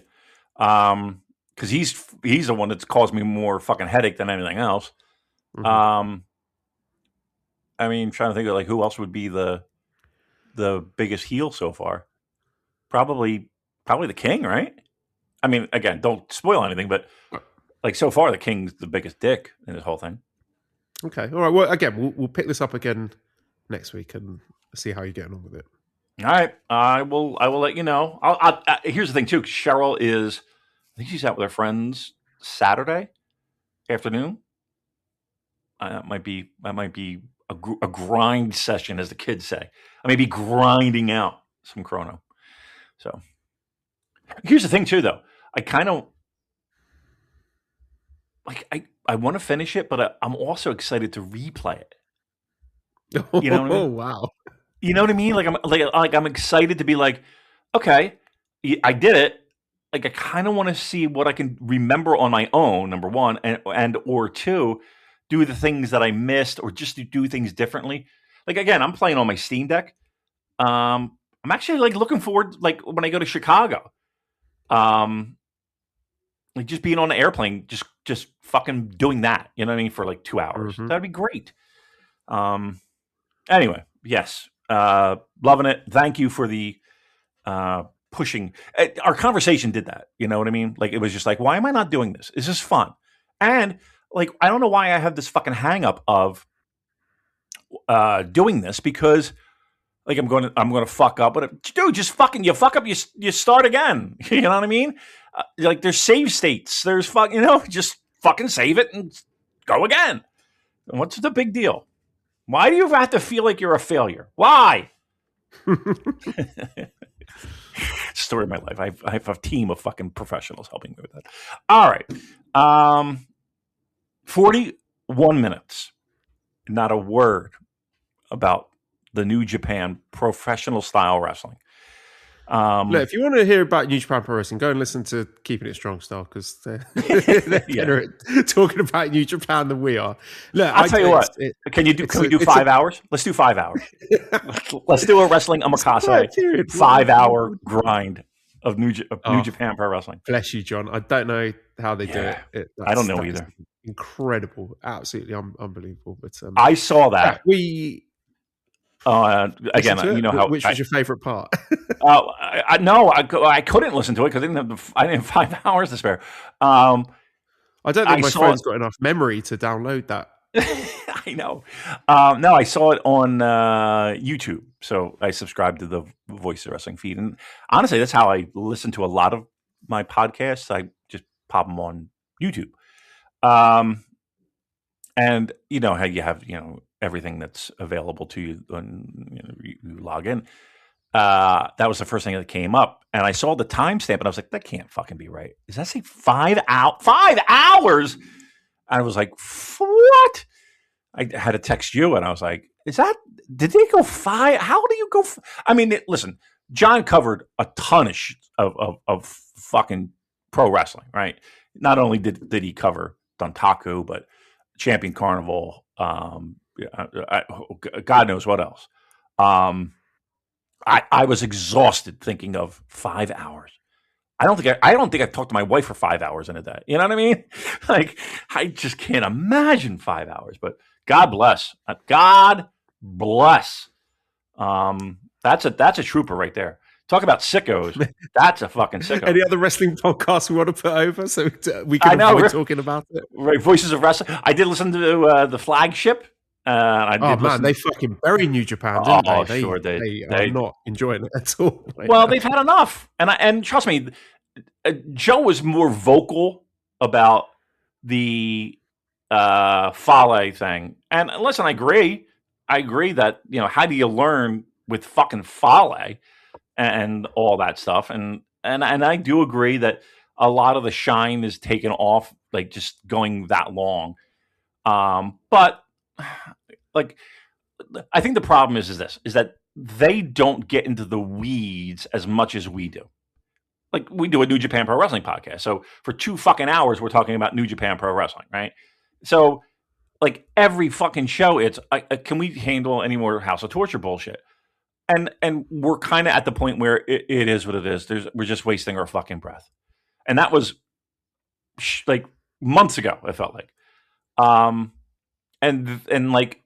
Speaker 4: Because he's the one that's caused me more fucking headache than anything else. Mm-hmm. I mean, trying to think of like who else would be the biggest heel so far. Probably the king, right? I mean, again, don't spoil anything, but like so far, the king's the biggest dick in this whole thing.
Speaker 3: Okay, all right. Well, again, we'll pick this up again next week and see how you're getting on with it.
Speaker 4: All right, I will let you know. Here's the thing too. Cheryl I think she's out with her friends Saturday afternoon. That might be a grind session, as the kids say. I may be grinding out some Chrono. So here's the thing too, though. I kind of like I want to finish it, but I'm also excited to replay it. You know what I mean?
Speaker 3: Oh wow!
Speaker 4: You know what I mean? I'm excited to be like, okay, I did it. Like I kind of want to see what I can remember on my own. Number one, and or two, do the things that I missed, or just to do things differently. Like again, I'm playing on my Steam Deck. I'm actually like looking forward, like when I go to Chicago, like just being on an airplane, just fucking doing that. You know what I mean? For like 2 hours, that'd be great. Anyway, yes, loving it. Thank you for the pushing. Our conversation did that. You know what I mean? Like it was just like, why am I not doing this? It's just fun, and like I don't know why I have this fucking hang up of doing this because. Like I'm going to fuck up, but dude, just fucking you fuck up, you start again. You know what I mean? Like there's save states, there's just fucking save it and go again. And what's the big deal? Why do you have to feel like you're a failure? Why? Story of my life. I have a team of fucking professionals helping me with that. All right, 41 minutes, not a word about the New Japan professional style wrestling.
Speaker 3: Look, if you want to hear about New Japan Pro Wrestling, go and listen to Keeping It Strong Style because they're better at talking about New Japan than we are. Look,
Speaker 4: I'll tell you what. Can we do 5 hours? Let's do 5 hours. Let's do a wrestling omakase 5-hour grind of New Japan Pro Wrestling.
Speaker 3: Bless you, John. I don't know how they do it.
Speaker 4: I don't know either.
Speaker 3: Incredible, absolutely unbelievable. But
Speaker 4: I saw that.
Speaker 3: Again, you know how. Which was your favorite part?
Speaker 4: I couldn't listen to it because I didn't have 5 hours to spare.
Speaker 3: I don't think my phone's got enough memory to download that.
Speaker 4: I know. No, I saw it on YouTube, so I subscribed to the Voice of Wrestling feed, and honestly, that's how I listen to a lot of my podcasts. I just pop them on YouTube, and you know how you have everything that's available to you when you log in. That was the first thing that came up, and I saw the timestamp, and I was like, "That can't fucking be right." Does that say 5 hours? And I was like, "What?" I had to text you, and I was like, Did they go 5? How do you go? I mean, listen, John covered a ton of fucking pro wrestling, right? Not only did he cover Dontaku, but Champion Carnival. God knows what else. I was exhausted thinking of 5 hours. I don't think I've talked to my wife for 5 hours in a day. You know what I mean? Like I just can't imagine 5 hours. But God bless. God bless. That's a trooper right there. Talk about sickos. That's a fucking sicko.
Speaker 3: Any other wrestling podcasts we want to put over so we can avoid talking about it?
Speaker 4: Right, Voices of Wrestling. I did listen to the Flagship.
Speaker 3: They fucking bury New Japan, didn't they?
Speaker 4: Sure,
Speaker 3: they are not enjoying it at all.
Speaker 4: Well, they've had enough, and trust me, Joe was more vocal about the Fale thing. And listen, I agree that how do you learn with fucking Fale and all that stuff, and I do agree that a lot of the shine is taken off, like just going that long. But like, I think the problem is that they don't get into the weeds as much as we do. Like, we do a New Japan Pro Wrestling podcast. So for 2 fucking hours, we're talking about New Japan Pro Wrestling, right? So like every fucking show, it's can we handle any more House of Torture bullshit? And we're kind of at the point where it is what it is. We're just wasting our fucking breath. And that was like months ago, it felt like. And like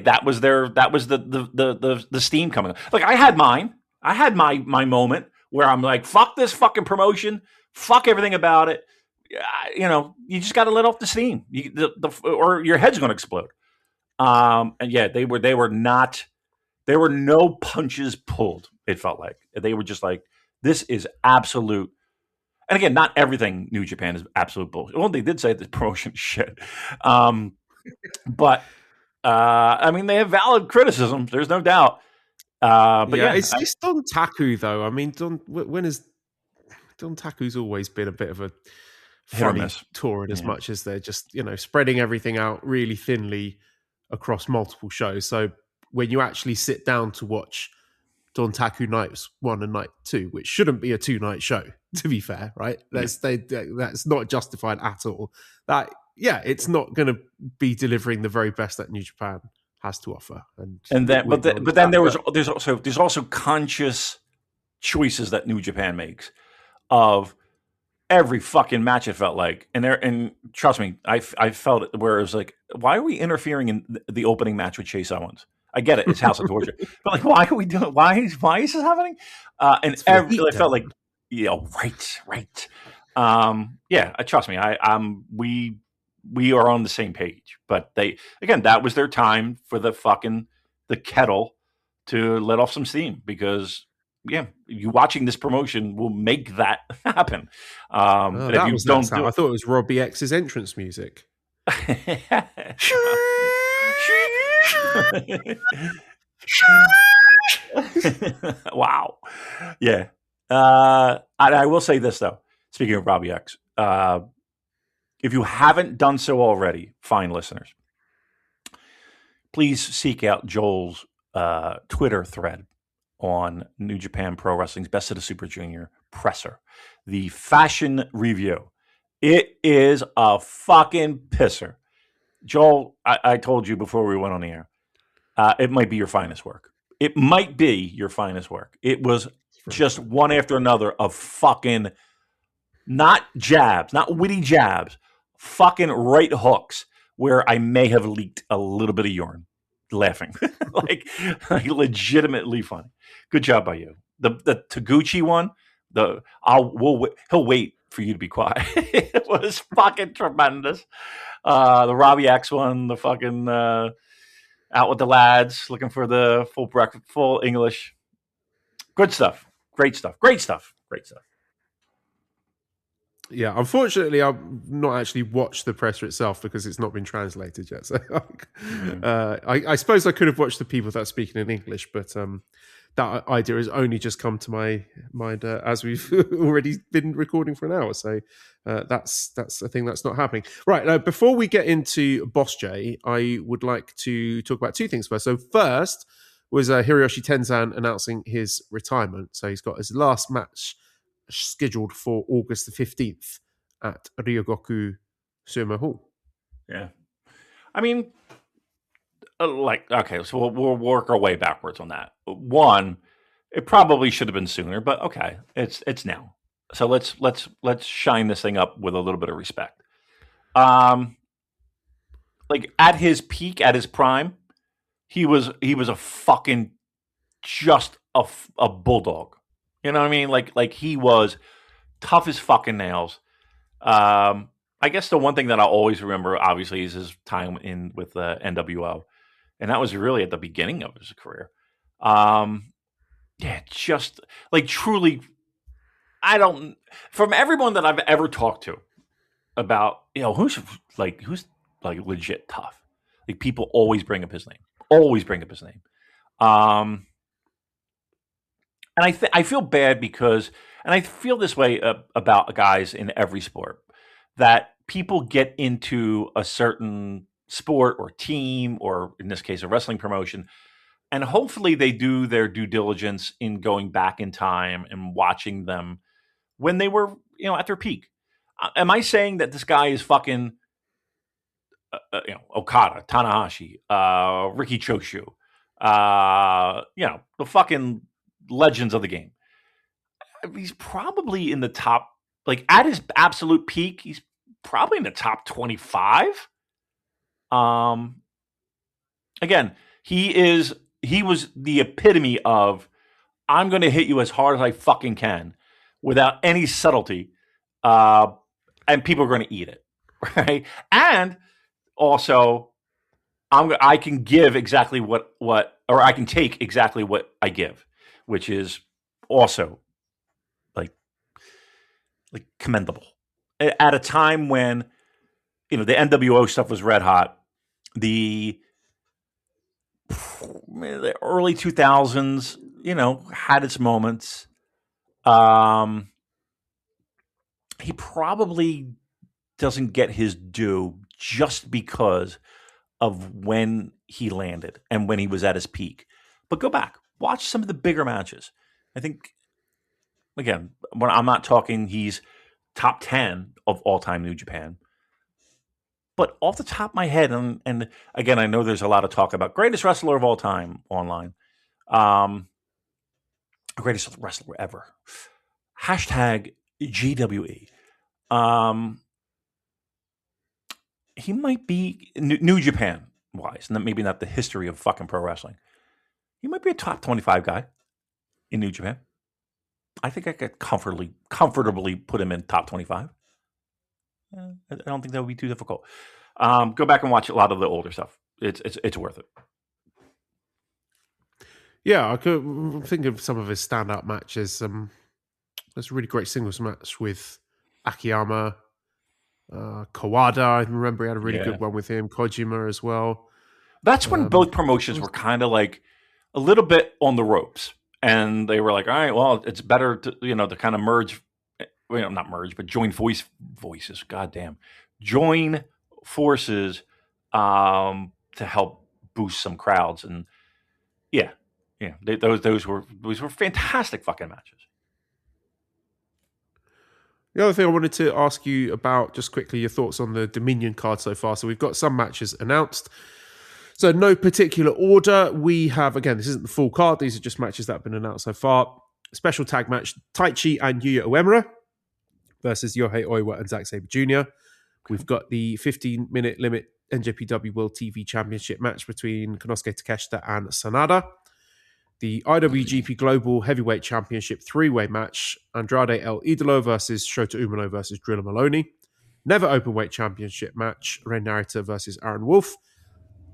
Speaker 4: that was the steam coming. Like, I had mine. I had my moment where I'm like, fuck this fucking promotion, fuck everything about it. You just got to let off the steam, or your head's going to explode. And yeah, there were no punches pulled. It felt like they were just like, this is absolute. And again, not everything New Japan is absolute bullshit. Well, they did say the promotion is shit. But I mean, they have valid criticisms. There's no doubt. But yeah,
Speaker 3: it's Don Taku though. I mean, Don Taku's always been a bit of a funny touring as much as they're just spreading everything out really thinly across multiple shows. So when you actually sit down to watch Don Taku Nights 1 and Night 2, which shouldn't be a 2-night show, to be fair, right? That's not justified at all. It's not going to be delivering the very best that New Japan has to offer. But then there's also conscious choices that New Japan makes of every fucking match. It felt like, and trust me, I felt it where it was like, why are we interfering in the opening match with Chase Owens? I get it, it's House of Torture, but like, why are we doing? Why is this happening? I felt like, right. Trust me, we are on the same page. But that was their time for the kettle to let off some steam, because you watching this promotion will make that happen. I thought it was Robbie X's entrance music.
Speaker 4: Wow. Yeah. I will say this though. Speaking of Robbie X, if you haven't done so already, fine listeners, please seek out Joel's Twitter thread on New Japan Pro Wrestling's Best of the Super Junior presser, the fashion review. It is a fucking pisser. Joel, I told you before we went on the air, it might be your finest work. It might be your finest work. It was just one after another of fucking, not jabs, not witty jabs, fucking right hooks where I may have leaked a little bit of urine laughing. like legitimately funny. Good job by you. The Taguchi one, he'll wait for you to be quiet. It was fucking tremendous. The Robbie X one, the fucking out with the lads, looking for the full English. Good stuff. Great stuff.
Speaker 3: Yeah, unfortunately, I've not actually watched the presser itself because it's not been translated yet. So I suppose I could have watched the people that are speaking in English, but that idea has only just come to my mind as we've already been recording for an hour. So that's a thing that's not happening. Right, now, before we get into BOSJ, I would like to talk about two things first. So first was Hiroshi Tenzan announcing his retirement. So he's got his last match scheduled for August the 15th at Ryogoku Sumo Hall.
Speaker 4: Yeah. I mean, okay, so we'll work our way backwards on that. One, it probably should have been sooner, but okay, it's now. So let's shine this thing up with a little bit of respect. Like at his peak, at his prime, he was a fucking just a bulldog. You know what I mean? Like he was tough as fucking nails. I guess the one thing that I always remember, obviously, is his time in with NWO, and that was really at the beginning of his career. Just like truly, from everyone that I've ever talked to about, who's legit tough. Like people always bring up his name. And I feel bad because, and I feel this way about guys in every sport, that people get into a certain sport or team, or in this case, a wrestling promotion, and hopefully they do their due diligence in going back in time and watching them when they were, at their peak. Am I saying that this guy is fucking, Okada, Tanahashi, Ricky Choshu, the fucking legends of the game? He's probably in the top, like at his absolute peak, he's probably in the top 25. Again, he was the epitome of, I'm going to hit you as hard as I fucking can without any subtlety. And people are going to eat it. Right. And also I can give exactly what, or I can take exactly what I give, which is also like commendable at a time when, the NWO stuff was red hot. The early 2000s, had its moments. He probably doesn't get his due just because of when he landed and when he was at his peak. But go back, watch some of the bigger matches. I think, again, when I'm not talking he's top 10 of all-time New Japan, but off the top of my head, and again, I know there's a lot of talk about greatest wrestler of all time online, greatest wrestler ever, hashtag GWE. He might be New Japan wise, and maybe not the history of fucking pro wrestling. He might be a top 25 guy in New Japan. I think I could comfortably put him in top 25. I don't think that would be too difficult. Go back and watch a lot of the older stuff. It's worth it.
Speaker 3: Yeah, I could think of some of his standout matches. There's a really great singles match with Akiyama, Kawada. I remember he had a really good one with him. Kojima as well.
Speaker 4: That's when both promotions were kind of like a little bit on the ropes, and they were like, "All right, well, it's better to to kind of merge, not merge, but join voices. Goddamn, join forces to help boost some crowds." And those were fantastic fucking matches.
Speaker 3: The other thing I wanted to ask you about, just quickly, your thoughts on the Dominion card so far. So we've got some matches announced. So no particular order. We have, again, this isn't the full card. These are just matches that have been announced so far. Special tag match, Taichi and Yuya Uemura versus Yohei Oiwa and Zack Sabre Jr. We've got the 15-minute limit NJPW World TV Championship match between Konosuke Takeshita and Sanada. The IWGP Global Heavyweight Championship 3-way match, Andrade El Idolo versus Shota Umino versus Drilla Maloney. Never Openweight Championship match, Ren Narita versus Aaron Wolf.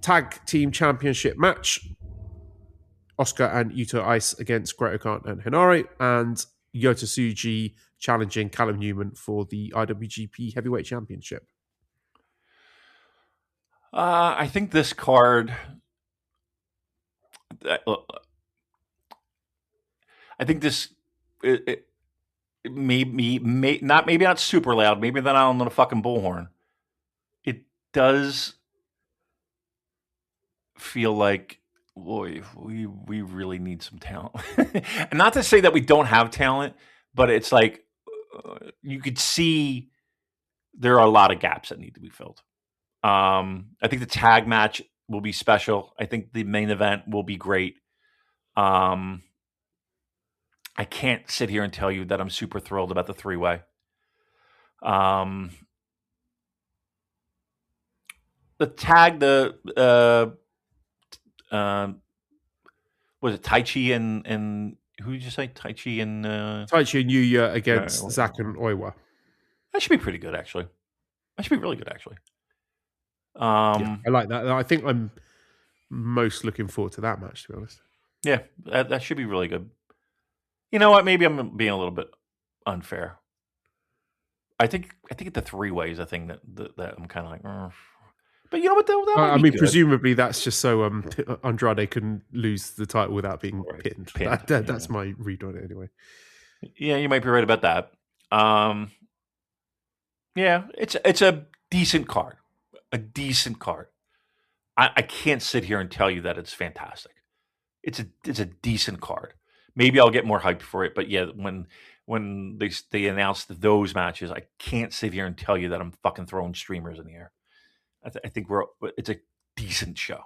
Speaker 3: Tag Team Championship match, Oscar and Yuto Ice against Great Khan and Hinare. And Yota Tsuji challenging Callum Newman for the IWGP Heavyweight Championship.
Speaker 4: I think this card... I think this it may not super loud. Maybe then I'm on a fucking bullhorn. It does feel like, boy, we really need some talent. And not to say that we don't have talent, but it's like you could see there are a lot of gaps that need to be filled. I think the tag match will be special. I think the main event will be great. I can't sit here and tell you that I'm super thrilled about the 3-way. The tag, was it Taichi and who did you say? Taichi and
Speaker 3: Taichi and Yuya against Zack and Oiwa.
Speaker 4: That should be pretty good, actually. That should be really good, actually.
Speaker 3: I like that. I think I'm most looking forward to that match, to be honest.
Speaker 4: Yeah, that should be really good. You know what? Maybe I'm being a little bit unfair. I think the 3-way is a thing that I'm kind of like, but you know what? That
Speaker 3: I mean, presumably that's just so Andrade can lose the title without being pinned. That's my read on it anyway.
Speaker 4: Yeah, you might be right about that. Yeah, it's a decent card. A decent card. I can't sit here and tell you that it's fantastic. It's a decent card. Maybe I'll get more hyped for it, but yeah, when they announced those matches, I can't sit here and tell you that I'm fucking throwing streamers in the air. I think it's a decent show.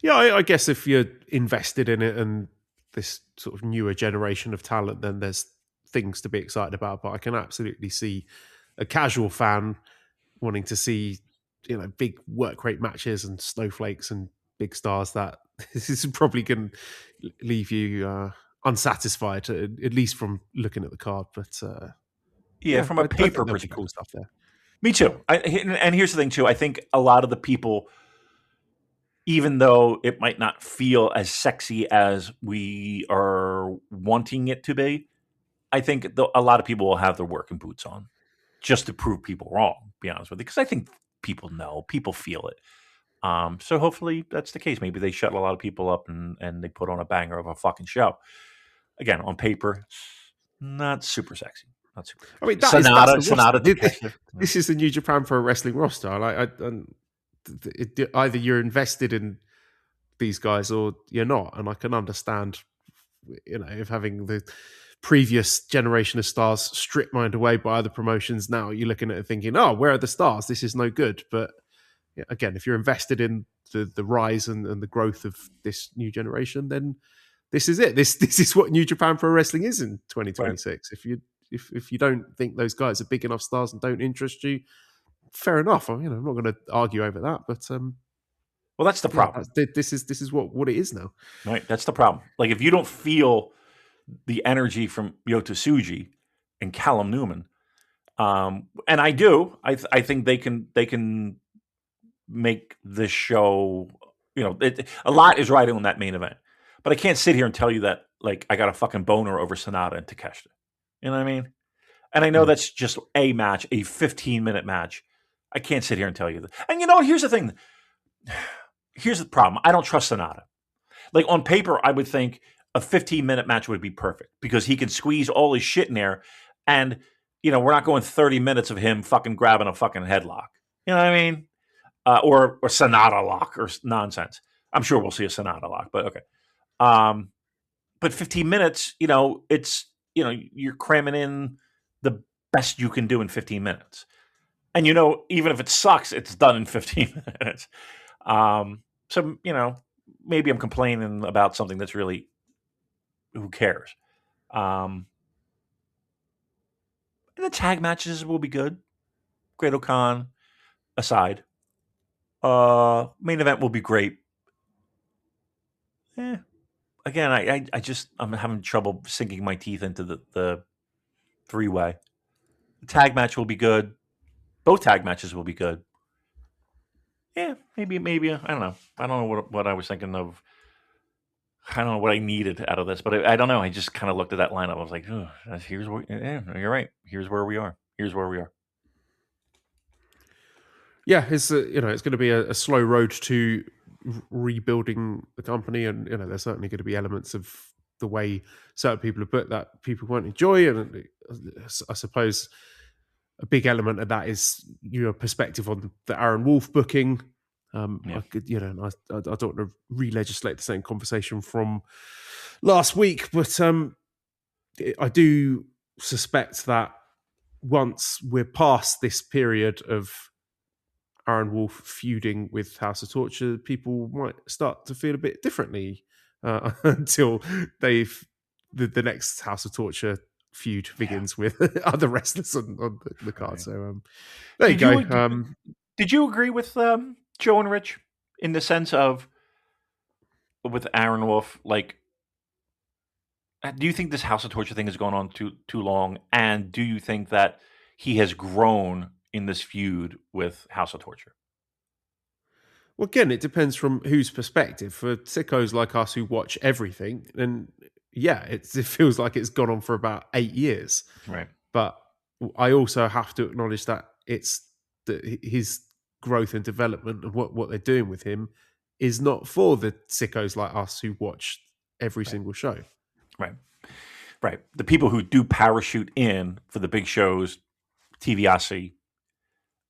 Speaker 3: Yeah, I guess if you're invested in it and this sort of newer generation of talent, then there's things to be excited about. But I can absolutely see a casual fan wanting to see, big work rate matches and snowflakes and big stars. That this is probably going to leave you unsatisfied, at least from looking at the card. But
Speaker 4: Yeah, from a
Speaker 3: I
Speaker 4: paper
Speaker 3: think there'll be
Speaker 4: perspective.
Speaker 3: cool stuff there.
Speaker 4: Me too. And here's the thing too. I think a lot of the people, even though it might not feel as sexy as we are wanting it to be, I think a lot of people will have their working boots on just to prove people wrong, to be honest with you. Because I think people know, people feel it. So hopefully that's the case. Maybe they shut a lot of people up and they put on a banger of a fucking show. Again, on paper, not super sexy. Not super sexy.
Speaker 3: I mean, that's the
Speaker 4: Sonata.
Speaker 3: This is the New Japan Pro Wrestling roster. Either you're invested in these guys or you're not, and I can understand, if having the previous generation of stars strip mined away by other promotions, now you're looking at it thinking, oh, where are the stars? This is no good. But again, if you're invested in the rise and the growth of this new generation, then this is it. This is what New Japan Pro Wrestling is in 2026. Right. If you don't think those guys are big enough stars and don't interest you, fair enough. I'm not going to argue over that. But
Speaker 4: well, that's the problem.
Speaker 3: This is what it is now.
Speaker 4: Right, that's the problem. Like if you don't feel the energy from Yota Tsuji and Callum Newman, and I do, I think they can make this show. A lot is riding on that main event, but I can't sit here and tell you that like I got a fucking boner over Sonata and Takeshita. You know what I mean? And I know that's just a match, a 15-minute match. I can't sit here and tell you that. And you know what? Here's the thing. Here's the problem. I don't trust Sonata. Like on paper, I would think a 15-minute match would be perfect because he can squeeze all his shit in there. And, we're not going 30 minutes of him fucking grabbing a fucking headlock. You know what I mean? Or Sonata lock or nonsense. I'm sure we'll see a Sonata lock, but okay. But 15 minutes, it's, you're cramming in the best you can do in 15 minutes. And, even if it sucks, it's done in 15 minutes. So, maybe I'm complaining about something that's really, who cares? And the tag matches will be good. Great O'Khan aside. Main event will be great. Again, I'm having trouble sinking my teeth into the three-way. The tag match will be good. Both tag matches will be good. Yeah, maybe. I don't know. I don't know what I was thinking of. I don't know what I needed out of this, but I don't know. I just kind of looked at that lineup. I was like, oh, here's where. Yeah, you're right. Here's where we are.
Speaker 3: Yeah, it's it's going to be a slow road to rebuilding the company, and there's certainly going to be elements of the way certain people have put that people won't enjoy, and I suppose a big element of that is your perspective on the Aaron Wolf booking. I could, I don't want to re-legislate the same conversation from last week, but I do suspect that once we're past this period of Aaron Wolf feuding with House of Torture, people might start to feel a bit differently until the next House of Torture feud begins with other wrestlers on the card. Right. So there you go.
Speaker 4: Did you agree with Joe and Rich in the sense of with Aaron Wolf? Like, do you think this House of Torture thing has gone on too long? And do you think that he has grown in this feud with House of Torture?
Speaker 3: Well, again, it depends from whose perspective. For sickos like us who watch everything, then yeah, it feels like it's gone on for about 8 years.
Speaker 4: Right.
Speaker 3: But I also have to acknowledge that it's his growth and development and what they're doing with him is not for the sickos like us who watch every single show.
Speaker 4: Right. Right. The people who do parachute in for the big shows, TVRC,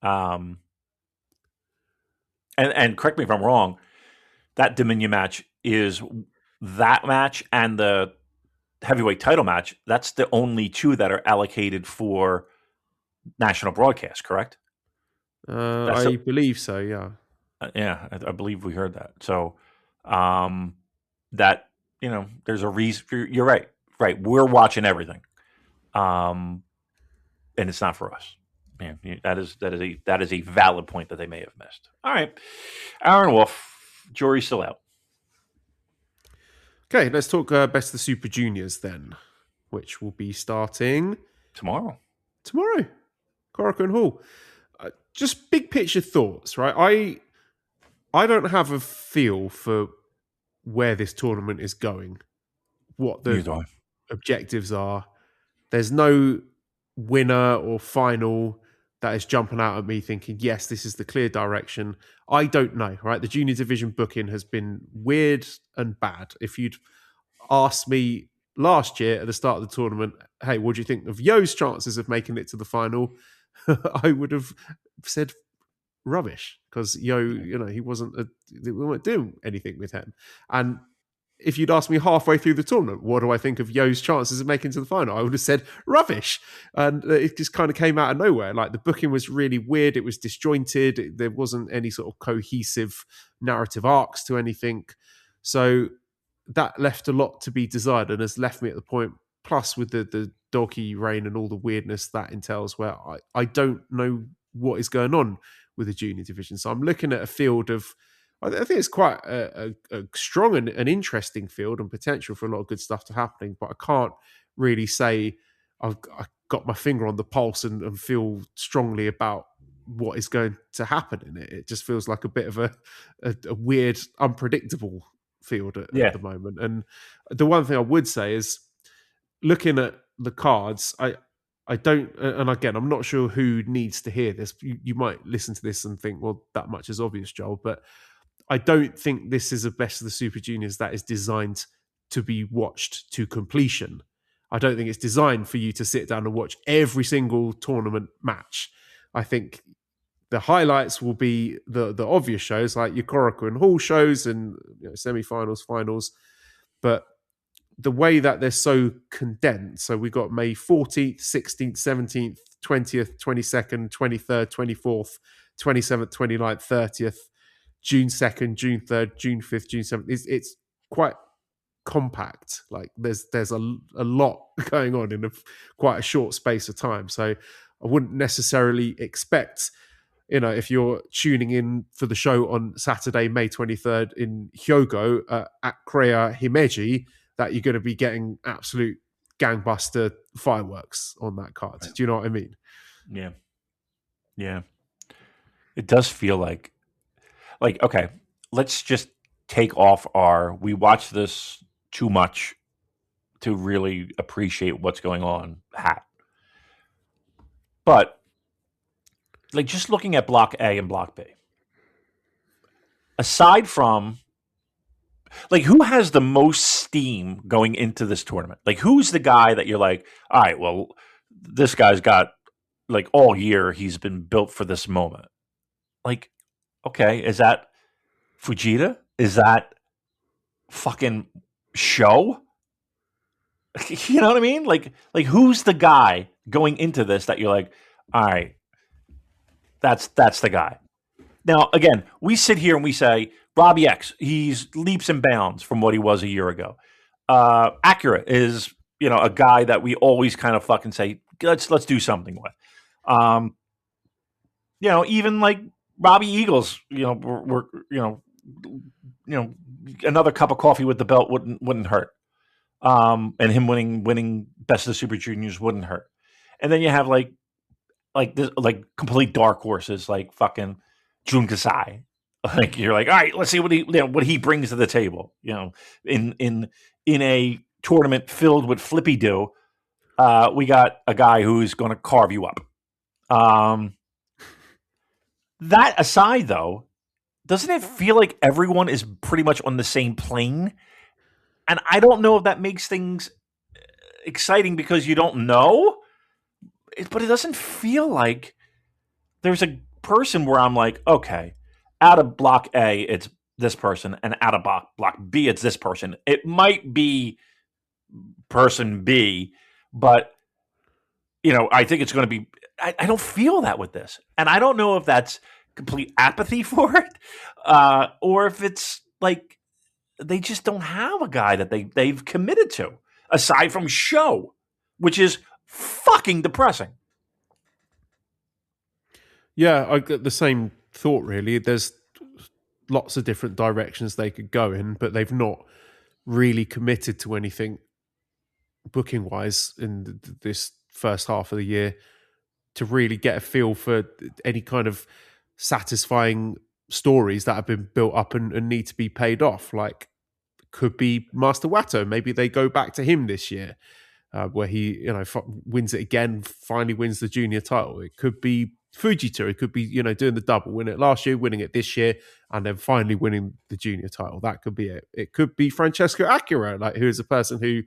Speaker 4: and correct me if I'm wrong, that Dominion match is that match and the heavyweight title match. That's the only two that are allocated for national broadcast, correct?
Speaker 3: I believe so, yeah.
Speaker 4: Yeah, I believe we heard that. So that, there's a reason. You're right. Right. We're watching everything. And it's not for us. Man, that is a valid point that they may have missed. All right. Aaron Wolf, jury's still out.
Speaker 3: Okay, let's talk Best of the Super Juniors then, which will be starting
Speaker 4: Tomorrow.
Speaker 3: Korakuen Hall. Just big picture thoughts, right? I don't have a feel for where this tournament is going, what the objectives are. There's no winner or final that is jumping out at me thinking, yes, this is the clear direction. I don't know, right? The junior division booking has been weird and bad. If you'd asked me last year at the start of the tournament, hey, what do you think of Yo's chances of making it to the final? I would have said rubbish because Yo, he we weren't doing anything with him. And if you'd asked me halfway through the tournament, what do I think of Yo's chances of making it to the final? I would have said rubbish. And it just kind of came out of nowhere. Like the booking was really weird. It was disjointed. There wasn't any sort of cohesive narrative arcs to anything. So that left a lot to be desired and has left me at the point, plus with the doggy reign and all the weirdness that entails, where I don't know what is going on with the junior division. So I'm looking at a field of, I think it's quite a strong and an interesting field and potential for a lot of good stuff to happening, but I can't really say I got my finger on the pulse and feel strongly about what is going to happen in it. It just feels like a bit of a weird, unpredictable field at the moment. And the one thing I would say is, looking at the cards, I don't, and again, I'm not sure who needs to hear this. You might listen to this and think, well, that much is obvious, Joel, but I don't think this is a Best of the Super Juniors that is designed to be watched to completion. I don't think it's designed for you to sit down and watch every single tournament match. I think the highlights will be the obvious shows like your Korakuen Hall shows and semi-finals, finals. But the way that they're so condensed, so we've got May 14th, 16th, 17th, 20th, 22nd, 23rd, 24th, 27th, 29th, 30th, June 2nd, June 3rd, June 5th, June 7th. It's quite compact. Like there's a lot going on in quite a short space of time. So I wouldn't necessarily expect, if you're tuning in for the show on Saturday, May 23rd in Hyogo at Krea Himeji, that you're going to be getting absolute gangbuster fireworks on that card. Do you know what I mean?
Speaker 4: Yeah. Yeah. It does feel like, okay, let's just take off we watch this too much to really appreciate what's going on hat. But just looking at Block A and Block B, aside from who has the most steam going into this tournament? Who's the guy that you're like, all right, well, this guy's got all year he's been built for this moment. Okay, is that Fujita? Is that fucking Show? You know what I mean? Who's the guy going into this that you're like, all right, that's the guy. Now, again, we sit here and we say, Robbie X, he's leaps and bounds from what he was a year ago. Acura is, a guy that we always kind of fucking say, let's do something with. Even Robbie Eagles, we're another cup of coffee with the belt wouldn't hurt. And him winning Best of the Super Juniors wouldn't hurt. And then you have complete dark horses like fucking Jun Kasai. You're like, all right, let's see what he brings to the table. In a tournament filled with flippy do, we got a guy who's going to carve you up. That aside, though, doesn't it feel like everyone is pretty much on the same plane? And I don't know if that makes things exciting because you don't know, but it doesn't feel like there's a person where I'm like, okay, out of block A, it's this person, and out of block B, it's this person. It might be person B, but I think it's going to be. I don't feel that with this, and I don't know if that's complete apathy for it, or if it's like they just don't have a guy that they've committed to aside from Show, which is fucking depressing.
Speaker 3: Yeah, I get the same thought, really. There's lots of different directions they could go in, but they've not really committed to anything booking wise in this first half of the year to really get a feel for any kind of satisfying stories that have been built up and need to be paid off. Like, could be Master Watto. Maybe they go back to him this year, where he wins it again, finally wins the junior title. It could be Fujita. It could be doing the double, win it last year, winning it this year, and then finally winning the junior title. That could be it. It could be Francesco Acura, who is a person who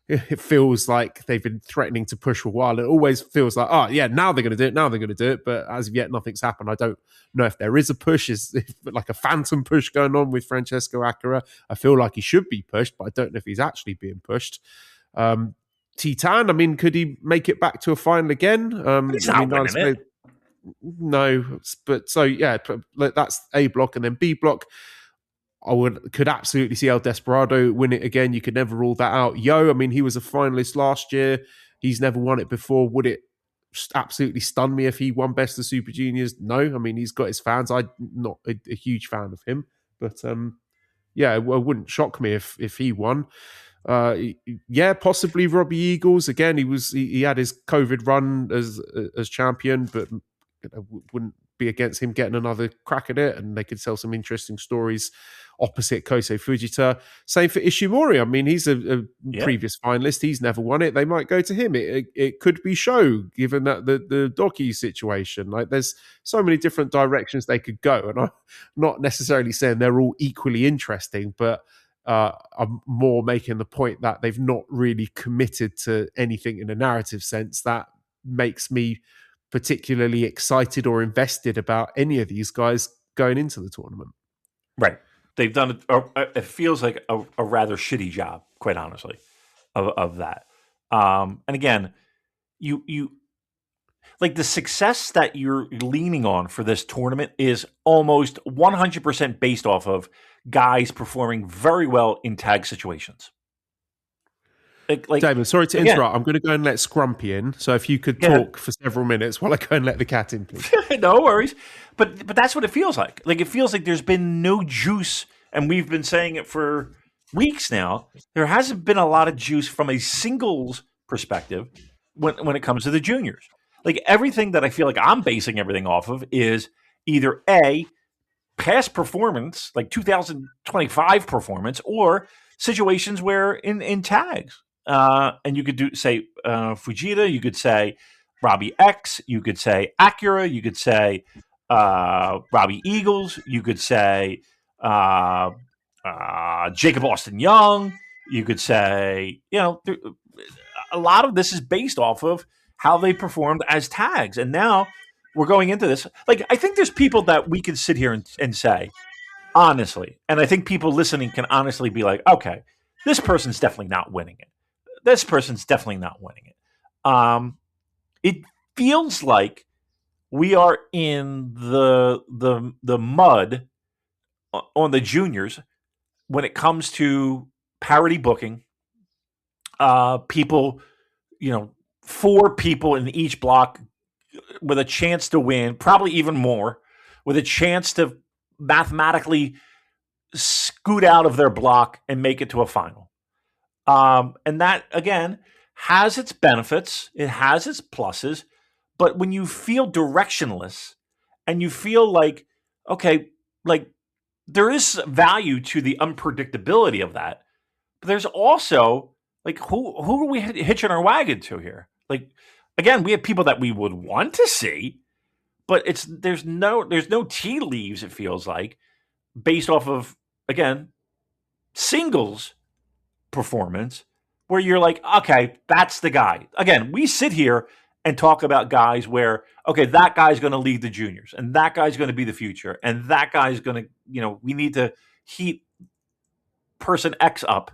Speaker 3: it feels like they've been threatening to push for a while. It always feels like, oh yeah, now they're going to do it. Now they're going to do it. But as of yet, nothing's happened. I don't know if there is a push. Is like a phantom push going on with Francesco Acura? I feel like he should be pushed, but I don't know if he's actually being pushed. Titan, could he make it back to a final again?
Speaker 4: He's not winning it.
Speaker 3: No, but so yeah, that's A block, and then B block. Could absolutely see El Desperado win it again. You could never rule that out. He was a finalist last year. He's never won it before. Would it absolutely stun me if he won Best of Super Juniors? No. He's got his fans. I'm not a huge fan of him, but yeah, it wouldn't shock me if he won. Yeah, possibly Robbie Eagles again. He had his COVID run as champion, but wouldn't be against him getting another crack at it, and they could tell some interesting stories opposite Kosei Fujita. Same for Ishimori. He's a previous finalist. He's never won it. They might go to him. It could be Show, given that the Doki situation. There's so many different directions they could go, and I'm not necessarily saying they're all equally interesting, but I'm more making the point that they've not really committed to anything in a narrative sense that makes me particularly excited or invested about any of these guys going into the tournament.
Speaker 4: Right. They've done it feels like a rather shitty job, quite honestly, of that. And again, you like the success that you're leaning on for this tournament is almost 100% based off of guys performing very well in tag situations. Like
Speaker 3: Damon, sorry to interrupt. I'm going to go and let Scrumpy in. So if you could talk for several minutes while I go and let the cat in, please.
Speaker 4: No worries. But that's what it feels like. Like, it feels like there's been no juice, and we've been saying it for weeks now. There hasn't been a lot of juice from a singles perspective when it comes to the juniors. Like, everything that I feel like I'm basing everything off of is either A, past performance, like 2025 performance, or situations where in tags. And you could say Fujita, you could say Robbie X, you could say Acura, you could say Robbie Eagles, you could say Jacob Austin Young, you could say, a lot of this is based off of how they performed as tags. And now we're going into this. Like, I think there's people that we can sit here and say, honestly, and I think people listening can honestly be like, okay, this person's definitely not winning it. This person's definitely not winning it. It feels like we are in the mud on the juniors when it comes to parity booking. People, 4 people in each block with a chance to win, probably even more, with a chance to mathematically scoot out of their block and make it to a final. And that, again, has its benefits. It has its pluses. But when you feel directionless and you feel like, okay, like there is value to the unpredictability of that. But there's also, like, who are we hitching our wagon to here? Like, again, we have people that we would want to see, but there's no tea leaves, it feels like, based off of, again, singles performance where you're like, okay, that's the guy. Again, we sit here and talk about guys where, okay, that guy's going to lead the juniors and that guy's going to be the future and that guy's going to, we need to heat person X up.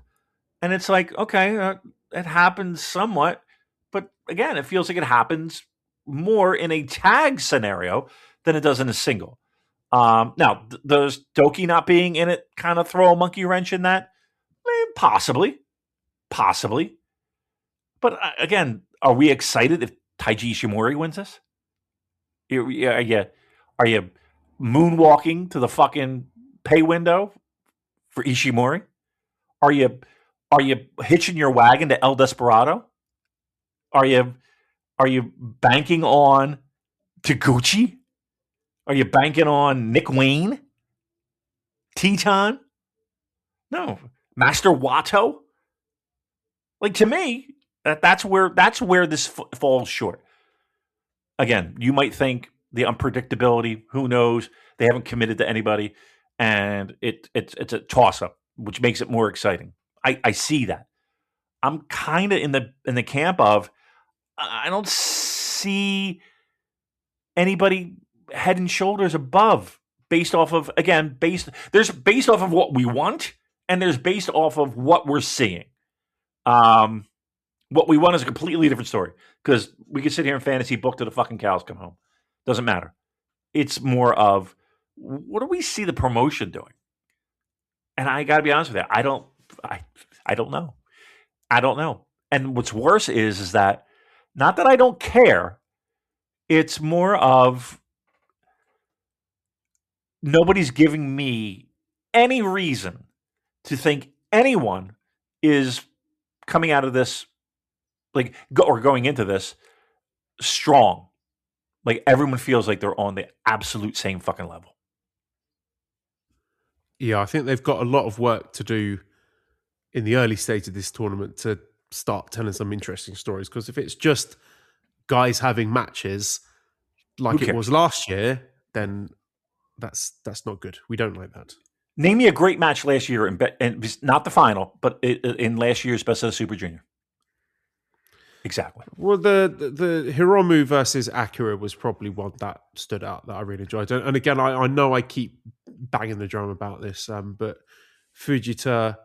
Speaker 4: And it's like, okay, it happens somewhat. But again, it feels like it happens more in a tag scenario than it does in a single. Now, does Doki not being in it kind of throw a monkey wrench in that? Possibly. But again, are we excited if Taiji Ishimori wins this? Are you moonwalking to the fucking pay window for Ishimori? Are you hitching your wagon to El Desperado? Are you banking on Taguchi? Are you banking on Nick Wayne? Teton? No. Master Wato? Like, to me, that's where this falls short. Again, you might think the unpredictability, who knows? They haven't committed to anybody, and it's a toss-up, which makes it more exciting. I see that. I'm kind of in the camp of I don't see anybody head and shoulders above based off of based off of what we want and there's based off of what we're seeing. What we want is a completely different story because we can sit here and fantasy book till the fucking cows come home. Doesn't matter. It's more of what do we see the promotion doing? And I got to be honest with you, I don't know. I don't know. And what's worse is that not that I don't care. It's more of nobody's giving me any reason to think anyone is coming out of this or going into this strong. Like everyone feels like they're on the absolute same fucking level.
Speaker 3: Yeah, I think they've got a lot of work to do in the early stage of this tournament to start telling some interesting stories. Because if it's just guys having matches like it was last year, then that's not good. We don't like that.
Speaker 4: Name me a great match last year, and not the final, but in last year's Best of the Super Junior. Exactly.
Speaker 3: Well, the Hiromu versus Akira was probably one that stood out that I really enjoyed. And again, I know I keep banging the drum about this, but Fujita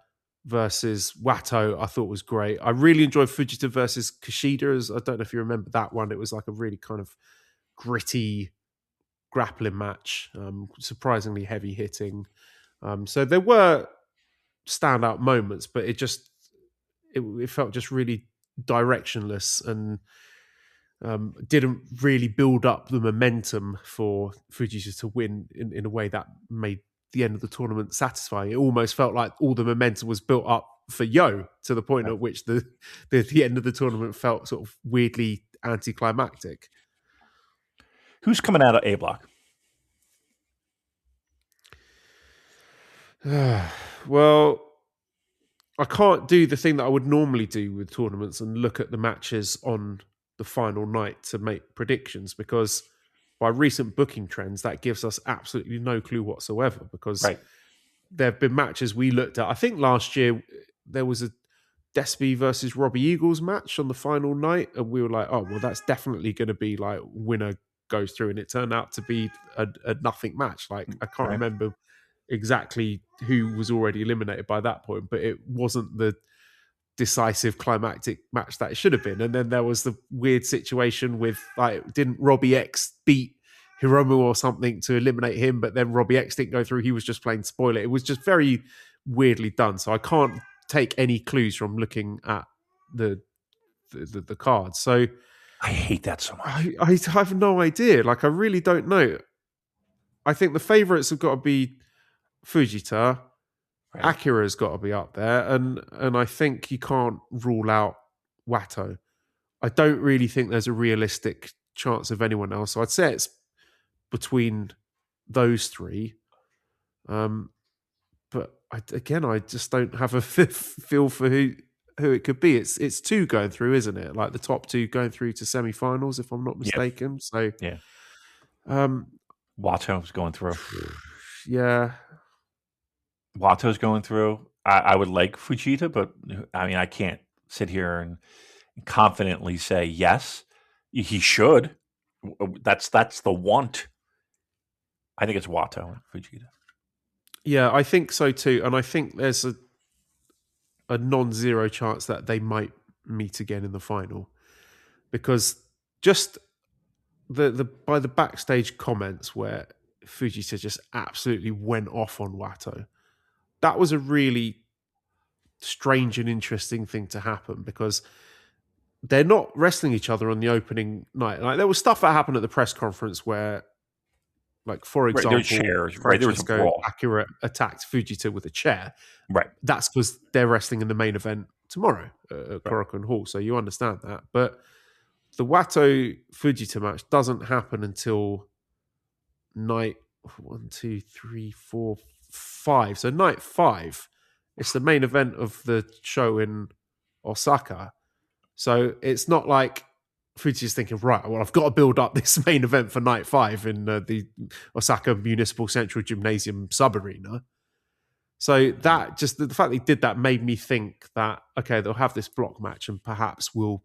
Speaker 3: versus Wato I thought was great. I really enjoyed Fujita versus Kushida. I don't know if you remember that one. It was like a really kind of gritty grappling match, surprisingly heavy hitting. So there were standout moments, but it felt just really directionless and didn't really build up the momentum for Fujita to win in a way that made the end of the tournament satisfying. It almost felt like all the momentum was built up for Yo to the point at which the end of the tournament felt sort of weirdly anticlimactic.
Speaker 4: Who's coming out of A block?
Speaker 3: Well, I can't do the thing that I would normally do with tournaments and look at the matches on the final night to make predictions, because by recent booking trends, that gives us absolutely no clue whatsoever, because there have been matches we looked at. I think last year there was a Despy versus Robbie Eagles match on the final night, and we were like, oh, well, that's definitely going to be like winner goes through, and it turned out to be a nothing match. Like, I can't remember exactly who was already eliminated by that point, but it wasn't the decisive climactic match that it should have been. And then there was the weird situation with, like, didn't Robbie X beat Hiromu or something to eliminate him, but then Robbie X didn't go through. He was just playing spoiler. It was just very weirdly done. So I can't take any clues from looking at the cards. So
Speaker 4: I hate that so much.
Speaker 3: I have no idea. Like, I really don't know. I think the favourites have got to be Fujita. Akira's got to be up there, and I think you can't rule out Wato. I don't really think there's a realistic chance of anyone else. So I'd say it's between those three. But I just don't have a feel for who it could be. It's two going through, isn't it? Like the top two going through to semi-finals, if I'm not mistaken. Yep. So
Speaker 4: yeah, Wato's going through.
Speaker 3: Yeah.
Speaker 4: Wato's going through. I would like Fujita, but I mean, I can't sit here and confidently say yes. He should. That's the want. I think it's Wato and Fujita.
Speaker 3: Yeah, I think so too. And I think there's a non-zero chance that they might meet again in the final. Because just the by the backstage comments where Fujita just absolutely went off on Wato, that was a really strange and interesting thing to happen because they're not wrestling each other on the opening night. Like there was stuff that happened at the press conference where, like for example,
Speaker 4: there's chairs. Right, there was a
Speaker 3: Francesco
Speaker 4: brawl.
Speaker 3: Akira attacked Fujita with a chair.
Speaker 4: Right.
Speaker 3: That's because they're wrestling in the main event tomorrow at Korakuen Hall, so you understand that. But the Wato Fujita match doesn't happen until night 1, 2, 3, 4, 5. So night 5, it's the main event of the show in Osaka. So it's not like Fujita's thinking, right, well, I've got to build up this main event for night 5 in the Osaka Municipal Central Gymnasium sub-arena. So that just the fact they did that made me think that, okay, they'll have this block match and perhaps we'll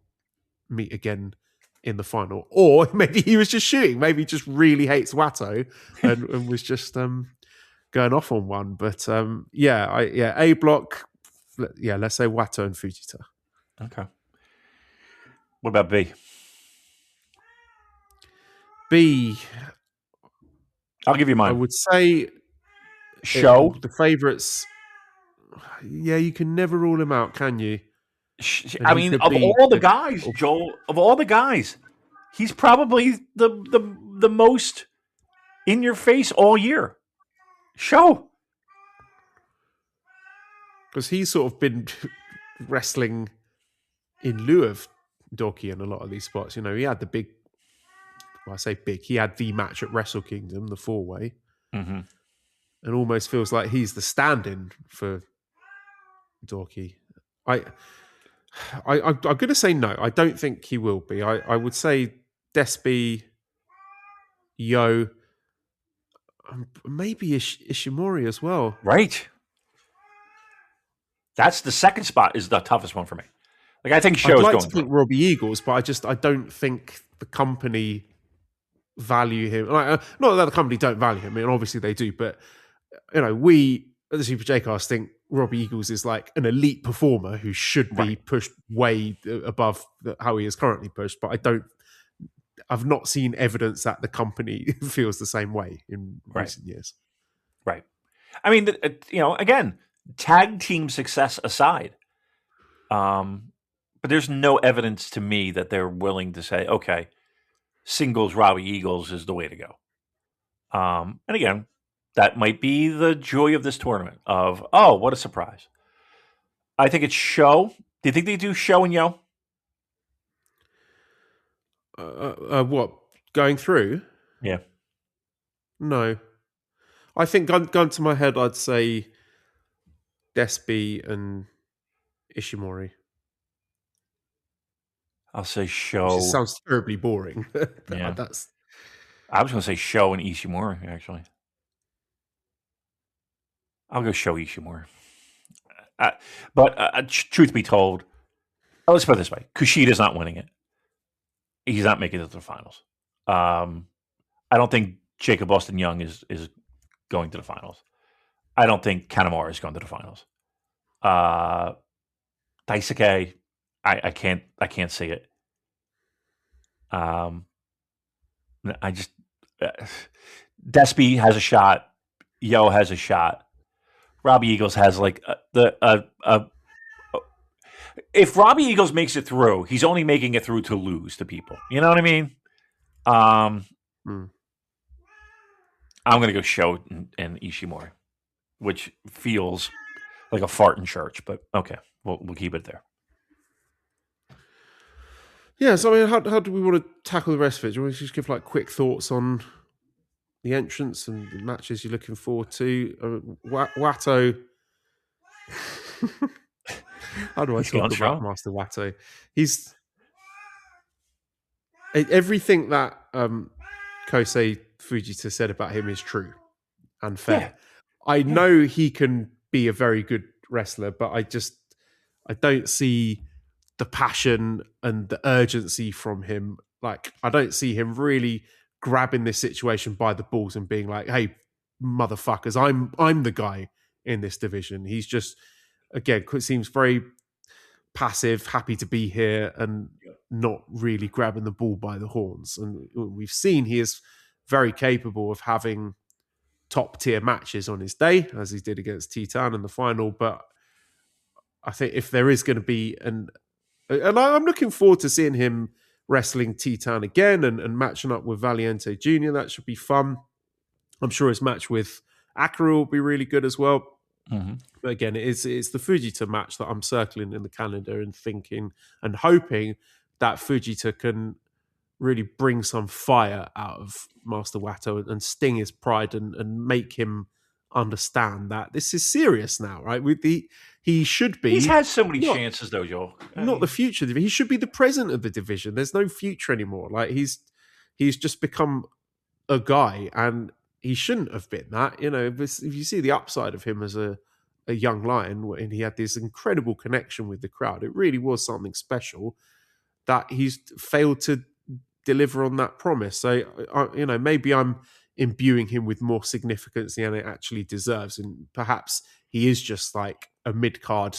Speaker 3: meet again in the final. Or maybe he was just shooting. Maybe he just really hates Wato and was just going off on one. But A block, let's say Wato and Fujita.
Speaker 4: Okay. What about B?
Speaker 3: B,
Speaker 4: I'll give you mine.
Speaker 3: I would say
Speaker 4: Show.
Speaker 3: The favourites. Yeah, you can never rule him out, can you?
Speaker 4: I mean, of all the guys, Joel, of all the guys, he's probably the most in your face all year. Show.
Speaker 3: Because he's sort of been wrestling in lieu of Doki in a lot of these spots. You know, he had the big, well, I say big, he had the match at Wrestle Kingdom, the 4-way.
Speaker 4: Mm-hmm.
Speaker 3: And almost feels like he's the stand-in for Doki. I'm going to say no. I don't think he will be. I would say Despi, Yo, maybe Ishimori as well.
Speaker 4: Right. That's the second spot is the toughest one for me. Like I think Show's
Speaker 3: I'd like
Speaker 4: going
Speaker 3: to think Robbie Eagles, but I don't think the company value him. Like, not that the company don't value him. I mean, obviously they do, but you know, we at the Super J-Cast think Robbie Eagles is like an elite performer who should be pushed way above how he is currently pushed. But I've not seen evidence that the company feels the same way in recent years.
Speaker 4: Right. I mean, again, tag team success aside, but there's no evidence to me that they're willing to say, okay, singles Robbie Eagles is the way to go. And again, that might be the joy of this tournament of, oh, what a surprise. I think it's Show. Do you think they do Show and Yo?
Speaker 3: What? Going through?
Speaker 4: Yeah.
Speaker 3: No. I think gun to my head, I'd say Despi and Ishimori.
Speaker 4: I'll say Show.
Speaker 3: Which sounds terribly boring.
Speaker 4: Yeah.
Speaker 3: That's.
Speaker 4: I was going to say Show and Ishimori, actually. I'll go Show Ishimori. But truth be told, let's put it this way. Kushida's not winning it. He's not making it to the finals. I don't think Jacob Austin Young is going to the finals. I don't think Kanemaru is going to the finals. Daisuke, I can't see it. I just Despi has a shot. Yo has a shot. Robbie Eagles has like if Robbie Eagles makes it through, he's only making it through to lose to people. You know what I mean? I'm going to go Show and Ishimori, which feels like a fart in church, but okay, we'll keep it there.
Speaker 3: Yeah, so I mean, how do we want to tackle the rest of it? Do you want to just give like quick thoughts on the entrance and the matches you're looking forward to? Wato. How do I talk about Master Wato? He's everything that Kosei Fujita said about him is true and fair. Yeah. I know he can be a very good wrestler, but I don't see the passion and the urgency from him. Like, I don't see him really grabbing this situation by the balls and being like, "Hey, motherfuckers, I'm the guy in this division." He's just, again, seems very passive, happy to be here, and not really grabbing the bull by the horns. And we've seen he is very capable of having top tier matches on his day, as he did against Titan in the final. But I think if there is going to be and I'm looking forward to seeing him wrestling Titan again and matching up with Valiente Jr. That should be fun. I'm sure his match with Akira will be really good as well.
Speaker 4: Mm-hmm.
Speaker 3: But again, it's the Fujita match that I'm circling in the calendar and thinking and hoping that Fujita can really bring some fire out of Master Wato and sting his pride and make him understand that this is serious now, right? He should be.
Speaker 4: He's had so many chances, though, Joel.
Speaker 3: Not the future. He should be the president of the division. There's no future anymore. Like he's just become a guy, and he shouldn't have been that. You know, if you see the upside of him as a young lion, and he had this incredible connection with the crowd, it really was something special that he's failed to deliver on that promise. So, maybe I'm imbuing him with more significance than it actually deserves, and perhaps he is just like a mid-card,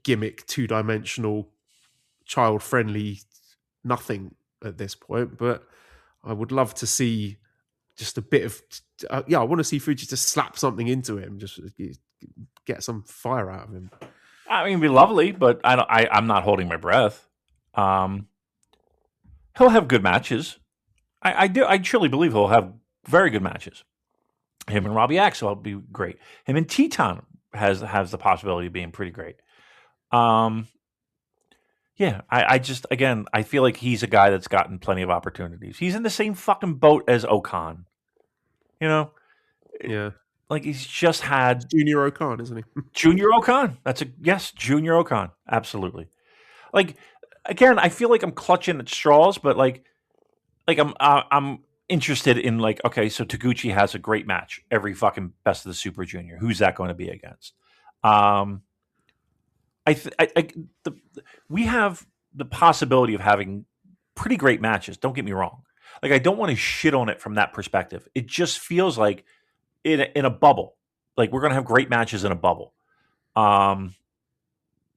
Speaker 3: gimmick, two-dimensional, child-friendly nothing at this point. But I would love to see just a bit of, I want to see Fuji just slap something into him, just get some fire out of him.
Speaker 4: I mean, it'd be lovely, but I'm not holding my breath. He'll have good matches. I truly believe he'll have very good matches. Him and Robbie Axel will be great. Him and Teton has the possibility of being pretty great. I feel like he's a guy that's gotten plenty of opportunities. He's in the same fucking boat as Okan.
Speaker 3: Yeah.
Speaker 4: Like he's just had
Speaker 3: Junior Okan, isn't he?
Speaker 4: Junior Okan. Junior Okan. Absolutely. Like, again, I feel like I'm clutching at straws, but like I'm interested in like, okay, so Taguchi has a great match every fucking Best of the Super Junior. Who's that going to be against? We have the possibility of having pretty great matches. Don't get me wrong. Like, I don't want to shit on it from that perspective. It just feels like in a bubble. Like, we're going to have great matches in a bubble.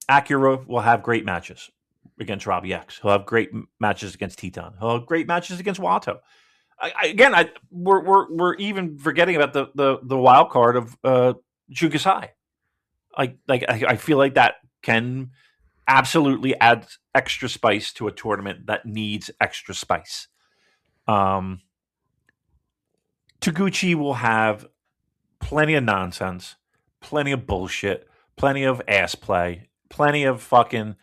Speaker 4: Akira will have great matches against Robbie X. He'll have great matches against Teton. He'll have great matches against Wato. We're even forgetting about the wild card of Jukusai. I feel like that can absolutely add extra spice to a tournament that needs extra spice. Taguchi will have plenty of nonsense, plenty of bullshit, plenty of ass play, plenty of fucking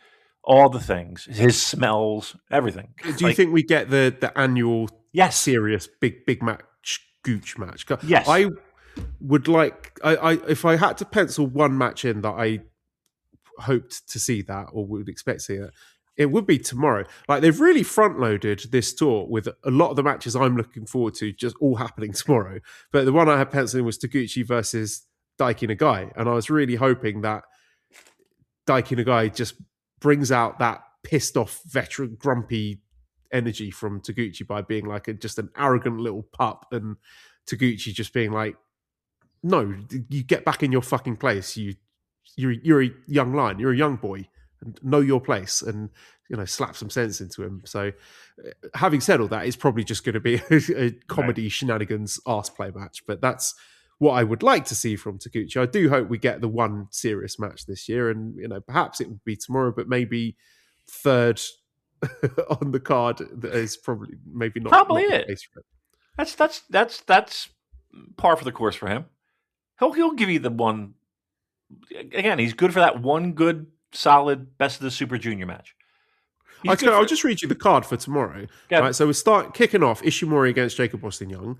Speaker 4: all the things. His smells, everything.
Speaker 3: Do you think we get the annual serious big match gooch match?
Speaker 4: Yes.
Speaker 3: I would like if I had to pencil one match in that I hoped to see that or would expect to see it would be tomorrow. Like, they've really front loaded this tour with a lot of the matches I'm looking forward to just all happening tomorrow. But the one I had penciled in was Taguchi versus Daiki Nagai, and I was really hoping that Daiki Nagai just brings out that pissed off veteran grumpy energy from Taguchi by being like just an arrogant little pup, and Taguchi just being like, no, you get back in your fucking place. You're a young lion. You're a young boy, and know your place, and slap some sense into him. So, having said all that, it's probably just going to be a comedy shenanigans arse play match. But that's what I would like to see from Taguchi. I do hope we get the one serious match this year, and perhaps it will be tomorrow, but maybe third on the card is probably maybe not.
Speaker 4: Probably
Speaker 3: not
Speaker 4: it. That's par for the course for him. He'll give you the one. Again, he's good for that one good, solid Best of the Super Junior match.
Speaker 3: I'll just read you the card for tomorrow. Right, so we start kicking off Ishimori against Jacob Austin Young.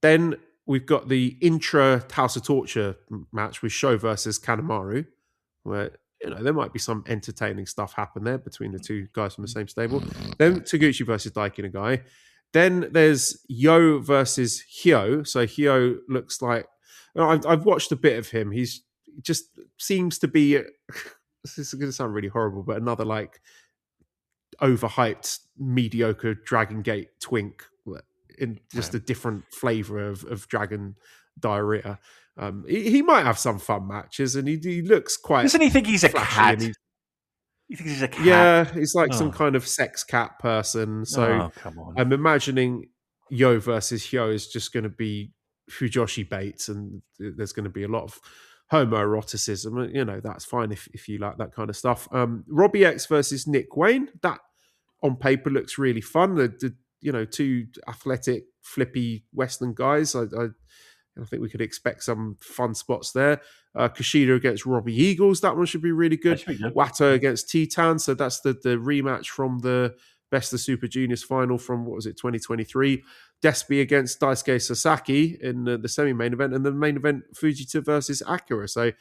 Speaker 3: Then we've got the intra House of Torture match with Sho versus Kanemaru, where there might be some entertaining stuff happen there between the two guys from the same stable. Then Taguchi versus Daiki Nagai. Then there's Yo versus Hyo. So Hyo looks like I've watched a bit of him. He's just seems to be. This is going to sound really horrible, but another like overhyped, mediocre Dragon Gate twink in just a different flavor of Dragon diarrhea. He might have some fun matches, and he looks quite.
Speaker 4: Doesn't he think he's a cat? He thinks he's a cat.
Speaker 3: Yeah, he's like some kind of sex cat person. So
Speaker 4: come on.
Speaker 3: I'm imagining Yo versus Hyo is just going to be Fujoshi baits, and there's going to be a lot of homoeroticism. You know, that's fine if you like that kind of stuff. Robbie X versus Nick Wayne. That on paper looks really fun. The two athletic, flippy Western guys. I think we could expect some fun spots there. Kushida against Robbie Eagles. That one should be really good. Wato against Titan. So that's the rematch from the Best of Super Juniors final from, 2023. Despy against Daisuke Sasaki in the semi-main event. And the main event, Fujita versus Akira. So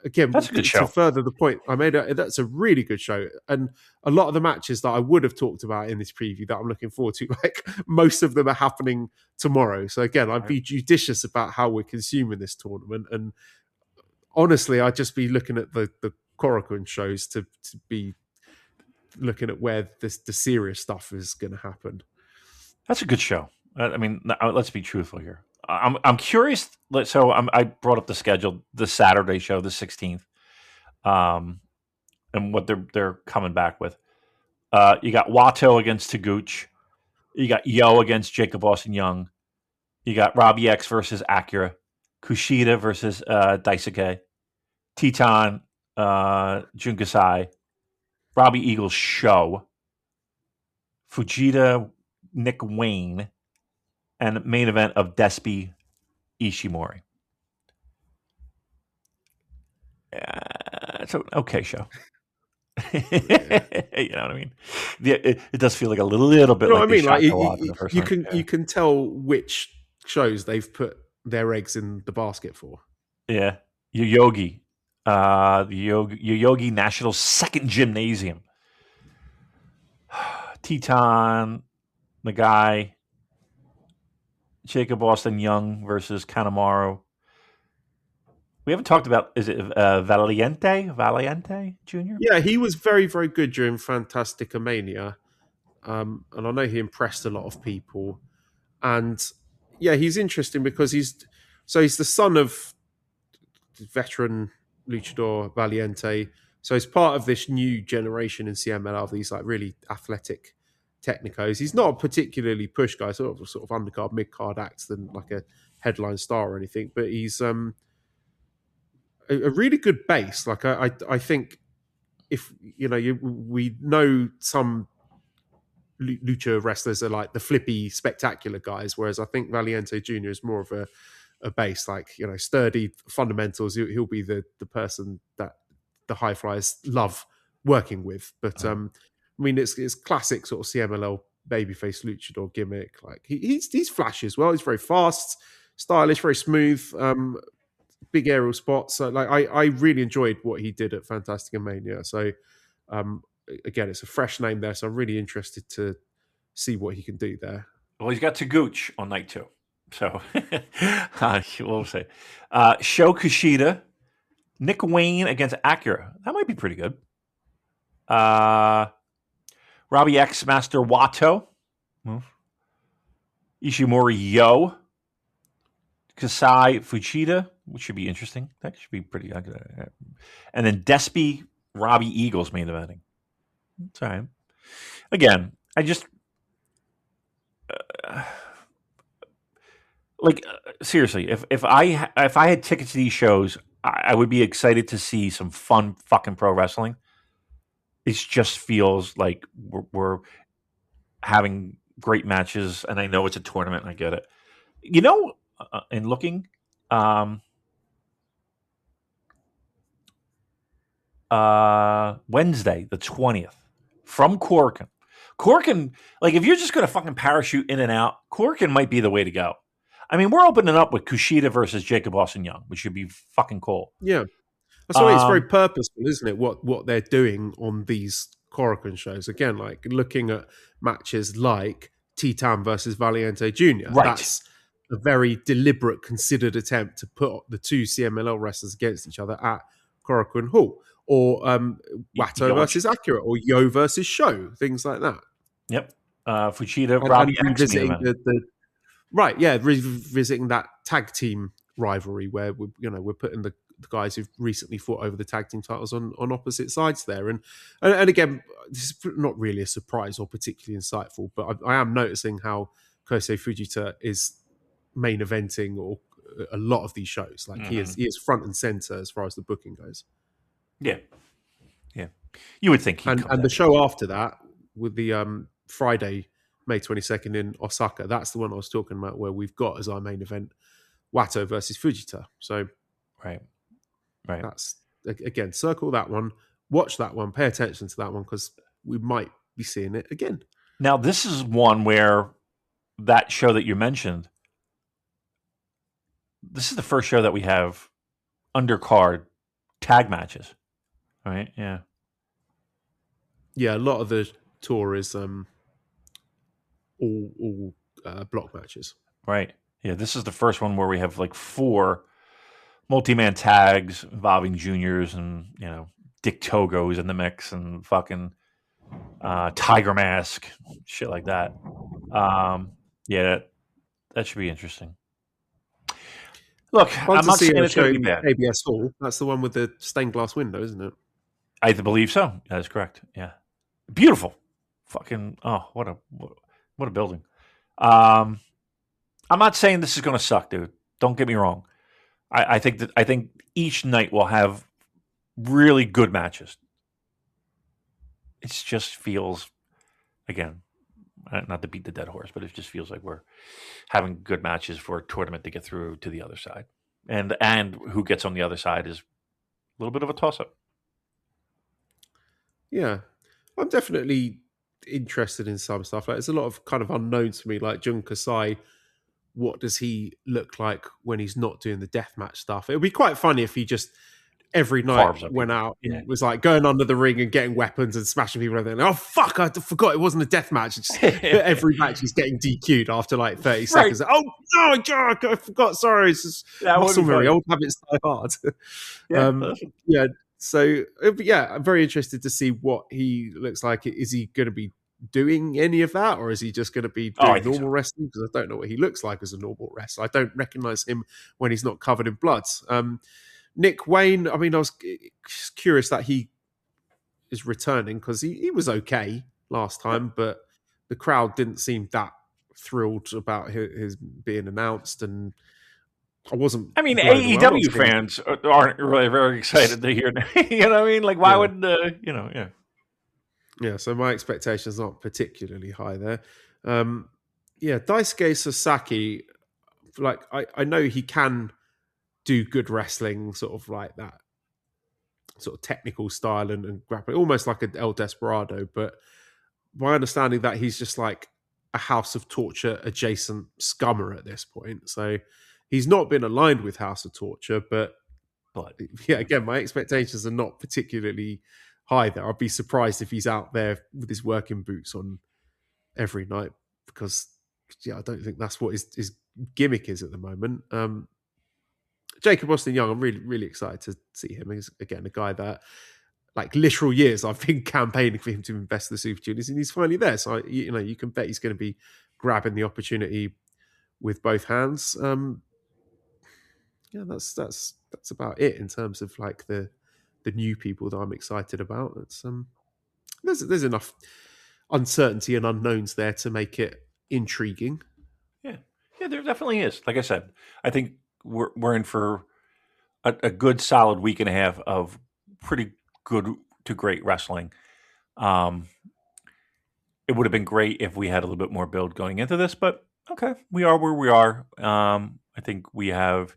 Speaker 3: again,
Speaker 4: that's a good show.
Speaker 3: To further the point I made, that's a really good show. And a lot of the matches that I would have talked about in this preview that I'm looking forward to, like most of them are happening tomorrow. So again, I'd be judicious about how we're consuming this tournament. And honestly, I'd just be looking at the Korakuen shows to be looking at where the serious stuff is going to happen.
Speaker 4: That's a good show. I mean, let's be truthful here. I'm curious. So I brought up the schedule, the Saturday show, the 16th, and what they're coming back with. You got Wato against Taguchi. You got Yo against Jacob Austin Young. You got Robbie X versus Akira. Kushida versus Daisuke. Titan, Junkasai. Robbie Eagles Show. Fujita, Nick Wayne. And main event of Despy Ishimori. It's an okay show. You know what I mean? It does feel like a little bit like they shot in the first one.
Speaker 3: You can tell which shows they've put their eggs in the basket for.
Speaker 4: Yeah. Yoyogi. The Yoyogi National Second Gymnasium. Titan, the guy. Jacob Austin Young versus Kanemaru. We haven't talked about, is it Valiente Jr.?
Speaker 3: Yeah, he was very, very good during Fantastica Mania. And I know he impressed a lot of people. And yeah, he's interesting because he's the son of veteran luchador Valiente. So he's part of this new generation in CMLL of these like really athletic technicos. He's not a particularly push guy, sort of undercard, mid-card acts than like a headline star or anything, but he's a really good base. Like I think if we know some lucha wrestlers are like the flippy, spectacular guys, whereas I think Valiente Jr. is more of a base, like sturdy fundamentals. He'll be the person that the high flyers love working with. But I mean, it's classic sort of CMLL babyface luchador gimmick. Like he's flashy as well. He's very fast, stylish, very smooth. Big aerial spots. So like I really enjoyed what he did at Fantastica Mania. So again, it's a fresh name there. So I'm really interested to see what he can do there.
Speaker 4: Well, he's got Taguchi on night 2. So we'll see. Sho Kushida, Nick Wayne against Akira. That might be pretty good. Robbie X Master Wato. Ishimori Yo. Kasai Fujita, which should be interesting. That should be pretty good. And then Despy Robbie Eagles main eventing. That's all right. Again, I just seriously, if I had tickets to these shows, I would be excited to see some fun fucking pro wrestling. It just feels like we're having great matches, and I know it's a tournament, and I get it. In looking, Wednesday, the 20th, from Korakuen. Korakuen, like if you're just going to fucking parachute in and out, Korakuen might be the way to go. I mean, we're opening up with Kushida versus Jacob Austin Young, which should be fucking cool.
Speaker 3: Yeah. That's why it's very purposeful, isn't it? What they're doing on these Korakuen shows. Again, like looking at matches like Titan versus Valiente Jr.
Speaker 4: Right.
Speaker 3: That's a very deliberate, considered attempt to put the two CMLL wrestlers against each other at Korakuen Hall, or Watto versus Akira, or Yo versus Sho, things like that.
Speaker 4: Yep. Fujita,
Speaker 3: And
Speaker 4: Robbie X
Speaker 3: revisiting revisiting that tag team rivalry where we're putting the guys who've recently fought over the tag team titles on opposite sides there, and again, this is not really a surprise or particularly insightful, but I am noticing how Kosei Fujita is main eventing or a lot of these shows. Like he is front and center as far as the booking goes.
Speaker 4: Yeah. You would think
Speaker 3: and the show after that with the Friday, May 22nd in Osaka, that's the one I was talking about where we've got as our main event Watto versus Fujita. So
Speaker 4: right.
Speaker 3: That's, again, circle that one, watch that one, pay attention to that one, because we might be seeing it again.
Speaker 4: Now, this is one where that show that you mentioned, this is the first show that we have undercard tag matches, right? Yeah.
Speaker 3: Yeah, a lot of the tour is all block matches.
Speaker 4: Right. Yeah, this is the first one where we have like 4 multi-man tags involving juniors, and Dick Togo's in the mix, and fucking Tiger Mask, shit like that. Yeah, that should be interesting. Look, I'm not saying it's going to be bad.
Speaker 3: ABS Hall, that's the one with the stained glass window, isn't it?
Speaker 4: I believe so. That is correct. Yeah, beautiful. Fucking what a building. I'm not saying this is going to suck, dude. Don't get me wrong. I think each night will have really good matches. It just feels, again, not to beat the dead horse, but it just feels like we're having good matches for a tournament to get through to the other side. And who gets on the other side is a little bit of a toss-up.
Speaker 3: Yeah. I'm definitely interested in some stuff. Like, there's a lot of kind of unknowns for me, like Jun Kasai. What does he look like when he's not doing the deathmatch stuff? It would be quite funny if he just every night went out and was like going under the ring and getting weapons and smashing people. And oh, fuck, I forgot it wasn't a deathmatch. Every match he's getting DQ'd after like 30 seconds. Oh, no, God, I forgot. Sorry. It's just muscle memory. Old habits die hard. So, I'm very interested to see what he looks like. Is he going to be doing any of that, or is he just going to be doing normal wrestling? Because I don't know what he looks like as a normal wrestler. I don't recognize him when he's not covered in blood. Nick Wayne, I mean, I was curious that he is returning because he was okay last time, but the crowd didn't seem that thrilled about his being announced, and I wasn't.
Speaker 4: I mean, AEW fans aren't really very excited to hear. You know what I mean? Like, why would Yeah.
Speaker 3: Yeah, so my expectations aren't particularly high there. Daisuke Sasaki, like I know he can do good wrestling, sort of like that sort of technical style and grappling, almost like an El Desperado, but my understanding that he's just like a House of Torture adjacent scummer at this point. So he's not been aligned with House of Torture, but yeah, again, my expectations are not particularly high there. I'd be surprised if he's out there with his working boots on every night, because I don't think that's what his gimmick is at the moment. Jacob Austin Young, I'm really, really excited to see him. He's, again, a guy that, like, literal years I've been campaigning for him to invest in the Super Juniors, and he's finally there. So, you can bet he's going to be grabbing the opportunity with both hands. That's about it in terms of like the new people that I'm excited about. It's there's enough uncertainty and unknowns there to make it intriguing.
Speaker 4: Yeah, there definitely is. Like I said, I think we're in for a good solid week and a half of pretty good to great wrestling. It would have been great if we had a little bit more build going into this, but okay, we are where we are. I think we have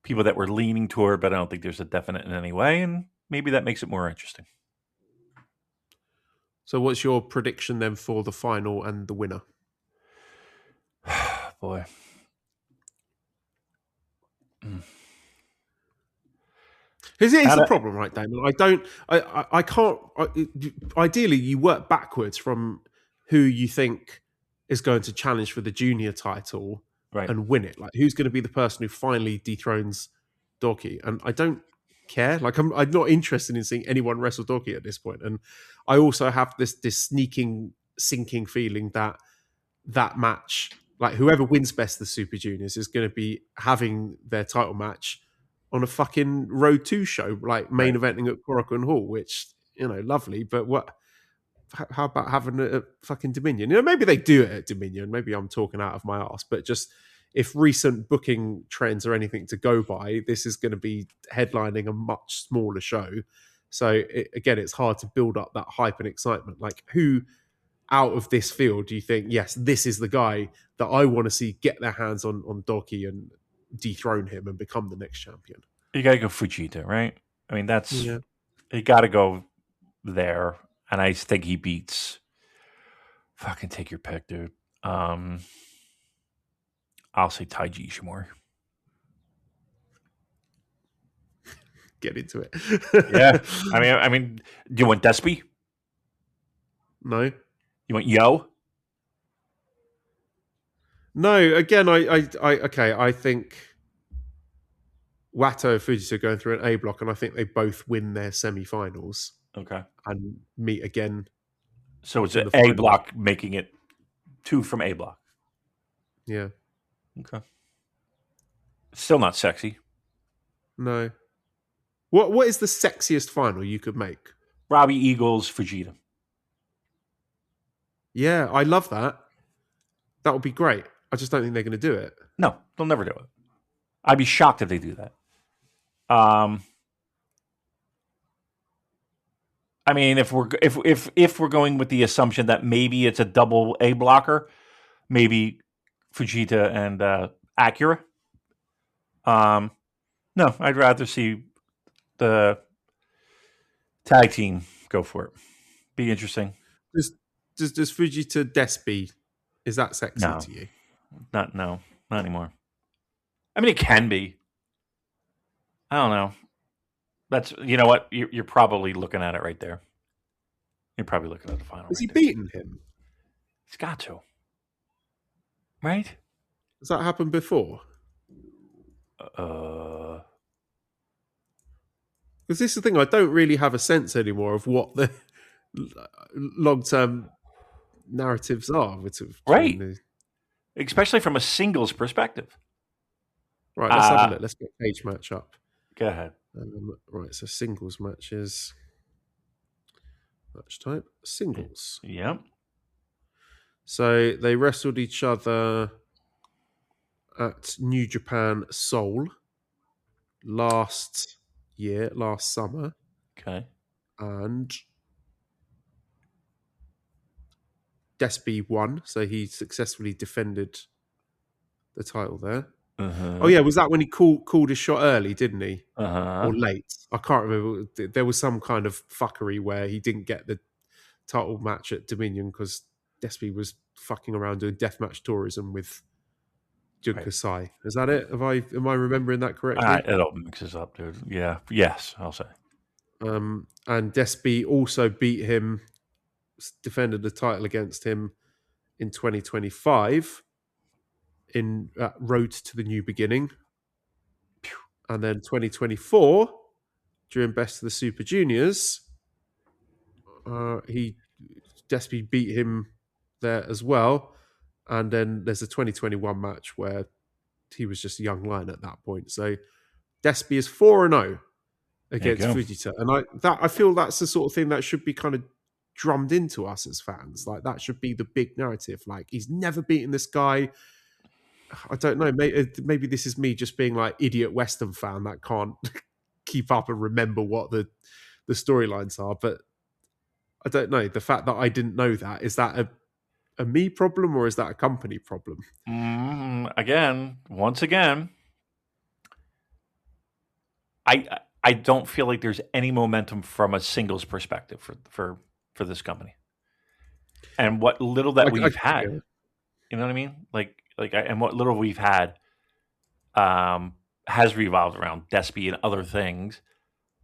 Speaker 4: people that we're leaning toward, but I don't think there's a definite in any way, and maybe that makes it more interesting.
Speaker 3: So what's your prediction then for the final and the winner?
Speaker 4: Boy.
Speaker 3: Here's the problem, right, Damon? I can't. Ideally, you work backwards from who you think is going to challenge for the junior title
Speaker 4: Right.
Speaker 3: and win it? Like, who's going to be the person who finally dethrones Dorky? And I don't care. Like, I'm not interested in seeing anyone wrestle Dorky at this point. And I also have this sneaking, sinking feeling that match, like whoever wins Best of the Super Juniors, is going to be having their title match on a fucking Road 2 show, like main eventing at Korakuen Hall, which, lovely. But how about having a fucking Dominion? Maybe they do it at Dominion. Maybe I'm talking out of my ass, but just if recent booking trends are anything to go by, this is going to be headlining a much smaller show. So again, it's hard to build up that hype and excitement. Like, who out of this field do you think, yes, this is the guy that I want to see get their hands on Doki and dethrone him and become the next champion?
Speaker 4: You got to go Fujita, right? I mean, you got to go there. And I think he beats, fucking take your pick, dude. I'll say Taiji Ishimori.
Speaker 3: Get into it.
Speaker 4: Yeah. I mean, do you want Despy?
Speaker 3: No.
Speaker 4: You want Yo?
Speaker 3: No. Again, I think Wato and Fujita are going through an A block, and I think they both win their semi-finals.
Speaker 4: Okay.
Speaker 3: And meet again.
Speaker 4: So it's an A block, making it 2 from A block.
Speaker 3: Yeah.
Speaker 4: Okay. Still not sexy.
Speaker 3: No. What is the sexiest final you could make?
Speaker 4: Robbie Eagles, Fujita.
Speaker 3: Yeah, I love that. That would be great. I just don't think they're going to do it.
Speaker 4: No, they'll never do it. I'd be shocked if they do that. I mean, if we're going with the assumption that maybe it's a double A blocker, maybe Fujita and Acura. No, I'd rather see the tag team go for it. Be interesting.
Speaker 3: Does Fujita Despy, is that sexy to you?
Speaker 4: Not anymore. I mean, it can be. I don't know. That's, you know what? You're probably looking at it right there. You're probably looking at the final.
Speaker 3: Has he beaten him?
Speaker 4: He's got to. Right?
Speaker 3: Has that happened before?
Speaker 4: Because
Speaker 3: this is the thing, I don't really have a sense anymore of what the long-term narratives are.
Speaker 4: Right. Especially from a singles perspective.
Speaker 3: Right, let's have a look. Let's get page match up.
Speaker 4: Go ahead.
Speaker 3: Right, so singles matches. Match type. Singles.
Speaker 4: Yeah.
Speaker 3: So they wrestled each other at New Japan Seoul last summer.
Speaker 4: Okay.
Speaker 3: And Despy won, so he successfully defended the title there.
Speaker 4: Uh-huh.
Speaker 3: Oh yeah, was that when he called his shot early, didn't he?
Speaker 4: Uh-huh.
Speaker 3: Or late? I can't remember. There was some kind of fuckery where he didn't get the title match at Dominion because Despy was fucking around doing deathmatch tourism with Junker Sai. Is that it? Am I remembering that correctly?
Speaker 4: It all mixes up, dude. Yeah. Yes, I'll say.
Speaker 3: And Despy also beat him, defended the title against him in 2025 in Road to the New Beginning. And then 2024, during Best of the Super Juniors, Despy beat him there as well. And then there's a 2021 match where he was just a young lion at that point. So Despy is 4-0 against Fujita. And I feel that's the sort of thing that should be kind of drummed into us as fans. Like, that should be the big narrative. Like, he's never beaten this guy. I don't know. Maybe this is me just being like idiot Western fan that can't keep up and remember what the storylines are. But I don't know. The fact that I didn't know that, is that a me problem or is that a company problem?
Speaker 4: Once again, I don't feel like there's any momentum from a singles perspective for this company. And what little that we've had, you know what I mean? And what little we've had has revolved around Despy and other things,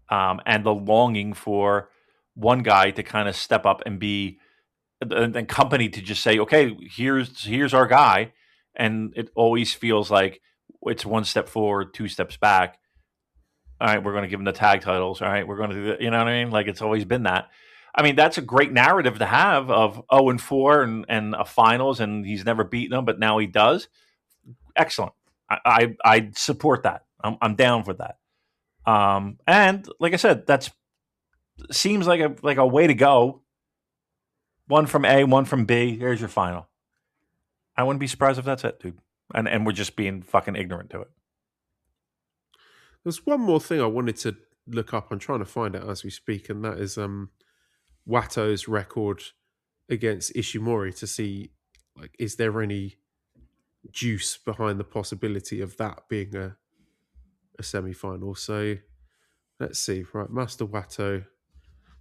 Speaker 4: and the longing for one guy to kind of step up and be, and company to just say, okay, here's our guy, and it always feels like it's one step forward, two steps back. All right, we're going to give him the tag titles. All right, we're going to do that. You know what I mean? Like, it's always been that. I mean, that's a great narrative to have of 0-4 and a finals, and he's never beaten them, but now he does. Excellent. I support that. I'm down for that. And like I said, that's seems like a way to go. One from A, one from B. Here's your final. I wouldn't be surprised if that's it, dude. And we're just being fucking ignorant to it.
Speaker 3: There's one more thing I wanted to look up. I'm trying to find it as we speak, and that is Wato's record against Ishimori to see, like, is there any juice behind the possibility of that being a semi-final. So let's see. Right, Master Wato.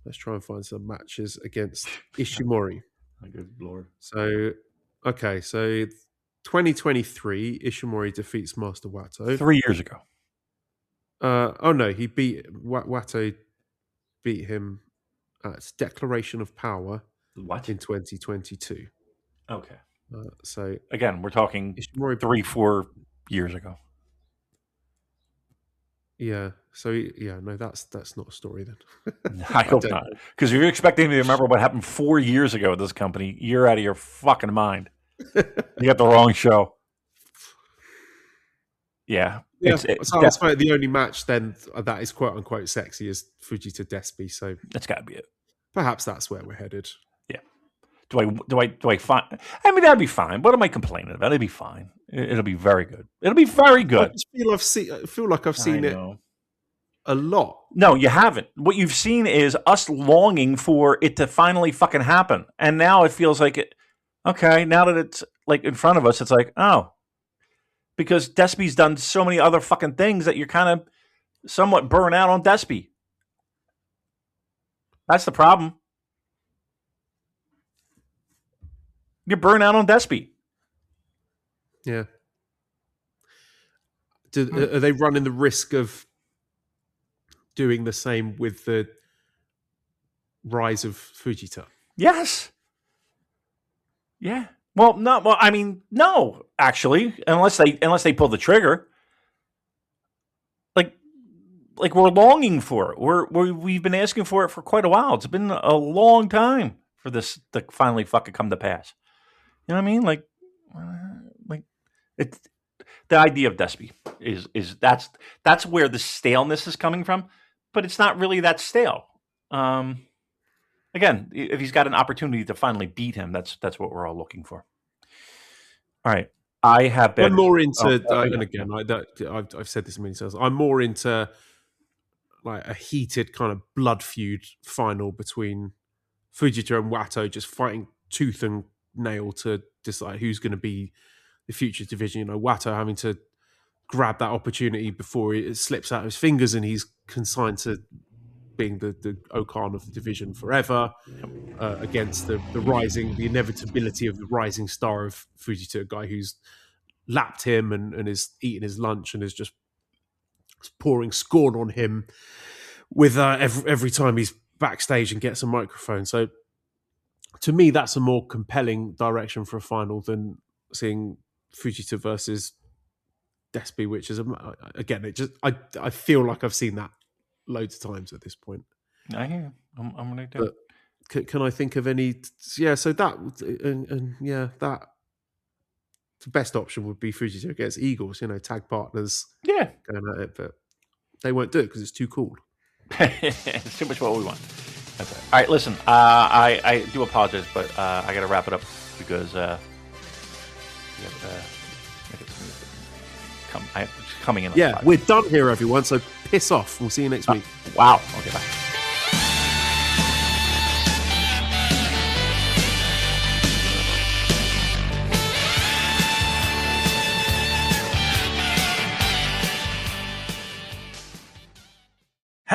Speaker 3: Let's try and find some matches against Ishimori.
Speaker 4: Good Lord.
Speaker 3: So, okay, so 2023, Ishimori defeats Master Wato.
Speaker 4: 3 years ago.
Speaker 3: Oh no, he beat Wato. Beat him at Declaration of Power.
Speaker 4: What?
Speaker 3: In 2022.
Speaker 4: Okay.
Speaker 3: So
Speaker 4: again, we're talking
Speaker 3: Ishimori
Speaker 4: 3-4 years ago.
Speaker 3: Yeah. So yeah, no, that's not a story then.
Speaker 4: I hope not. Because if you're expecting me to remember what happened 4 years ago with this company, you're out of your fucking mind. You got the wrong show. Yeah.
Speaker 3: Yeah, so I suppose the only match then that is quote unquote sexy is Fujita Despi. So
Speaker 4: that's got to be it.
Speaker 3: Perhaps that's where we're headed.
Speaker 4: Yeah. Do I find? I mean, that'd be fine. What am I complaining about? It'll be fine. It'll be very good. It'll be very good.
Speaker 3: I feel like I've seen it a lot.
Speaker 4: No, you haven't. What you've seen is us longing for it to finally fucking happen, and now it feels like it. Okay, now that it's like in front of us, it's like, oh. Because Despi's done so many other fucking things that you're kind of somewhat burnt out on Despi. That's the problem. You're burnt out on Despi.
Speaker 3: Yeah. Are they running the risk of doing the same with the rise of Fujita?
Speaker 4: Yes. Yeah. Well, no. Well, I mean, no. Actually, unless they pull the trigger, like we're longing for it. We've been asking for it for quite a while. It's been a long time for this to finally fucking come to pass. You know what I mean? Like it's the idea of Despi is that's where the staleness is coming from, but it's not really that stale. Again, if he's got an opportunity to finally beat him, that's what we're all looking for. All right, I have been.
Speaker 3: I'm more into, and again, I've said this many times. I'm more into like a heated kind of blood feud final between Fujita and Wato, just fighting tooth and nail to decide who's going to be the future division. You know, Wato having to grab that opportunity before it slips out of his fingers, and he's consigned to being the Okan of the division forever, against the inevitability of the rising star of Fujita, a guy who's lapped him and is eating his lunch and is just pouring scorn on him with every time he's backstage and gets a microphone. So to me, that's a more compelling direction for a final than seeing Fujita versus Despi, which is again, I feel like I've seen that loads of times at this point.
Speaker 4: I hear you. I'm going to do
Speaker 3: it. Can I think of any? Yeah, so that that the best option would be Fujita against Eagles. You know, tag partners.
Speaker 4: Yeah,
Speaker 3: going at it, but they won't do it because it's too cool.
Speaker 4: It's too much what we want. Okay. All right, listen. I do apologize, but I got to wrap it up because coming in.
Speaker 3: Yeah, we're done here, everyone. So piss off. We'll see you next week.
Speaker 4: Wow. Okay. Bye.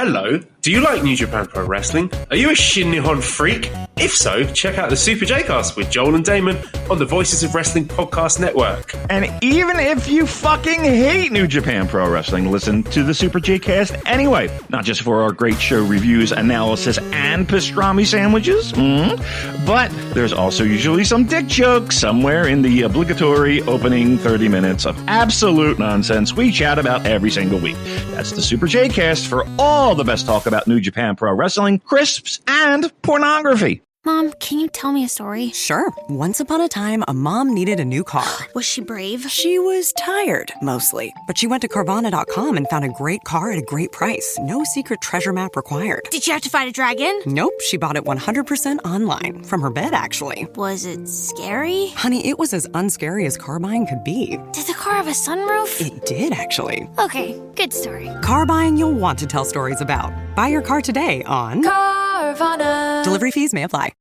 Speaker 5: Hello, do you like New Japan Pro Wrestling? Are you a Shin Nihon freak? If so, check out the Super J-Cast with Joel and Damon on the Voices of Wrestling Podcast Network.
Speaker 6: And even if you fucking hate New Japan Pro Wrestling, listen to the Super J-Cast anyway. Not just for our great show reviews, analysis, and pastrami sandwiches, but there's also usually some dick jokes somewhere in the obligatory opening 30 minutes of absolute nonsense we chat about every single week. That's the Super J-Cast for all the best talk about New Japan Pro Wrestling, crisps, and pornography.
Speaker 7: Mom, can you tell me a story?
Speaker 8: Sure. Once upon a time, a mom needed a new car.
Speaker 7: Was she brave?
Speaker 8: She was tired, mostly. But she went to Carvana.com and found a great car at a great price. No secret treasure map required.
Speaker 7: Did you have to fight a dragon?
Speaker 8: Nope, she bought it 100% online. From her bed, actually.
Speaker 7: Was it scary?
Speaker 8: Honey, it was as unscary as car buying could be.
Speaker 7: Did the car have a sunroof?
Speaker 8: It did, actually.
Speaker 7: Okay, good story.
Speaker 8: Car buying you'll want to tell stories about. Buy your car today on
Speaker 7: Carvana.
Speaker 8: Delivery fees may apply.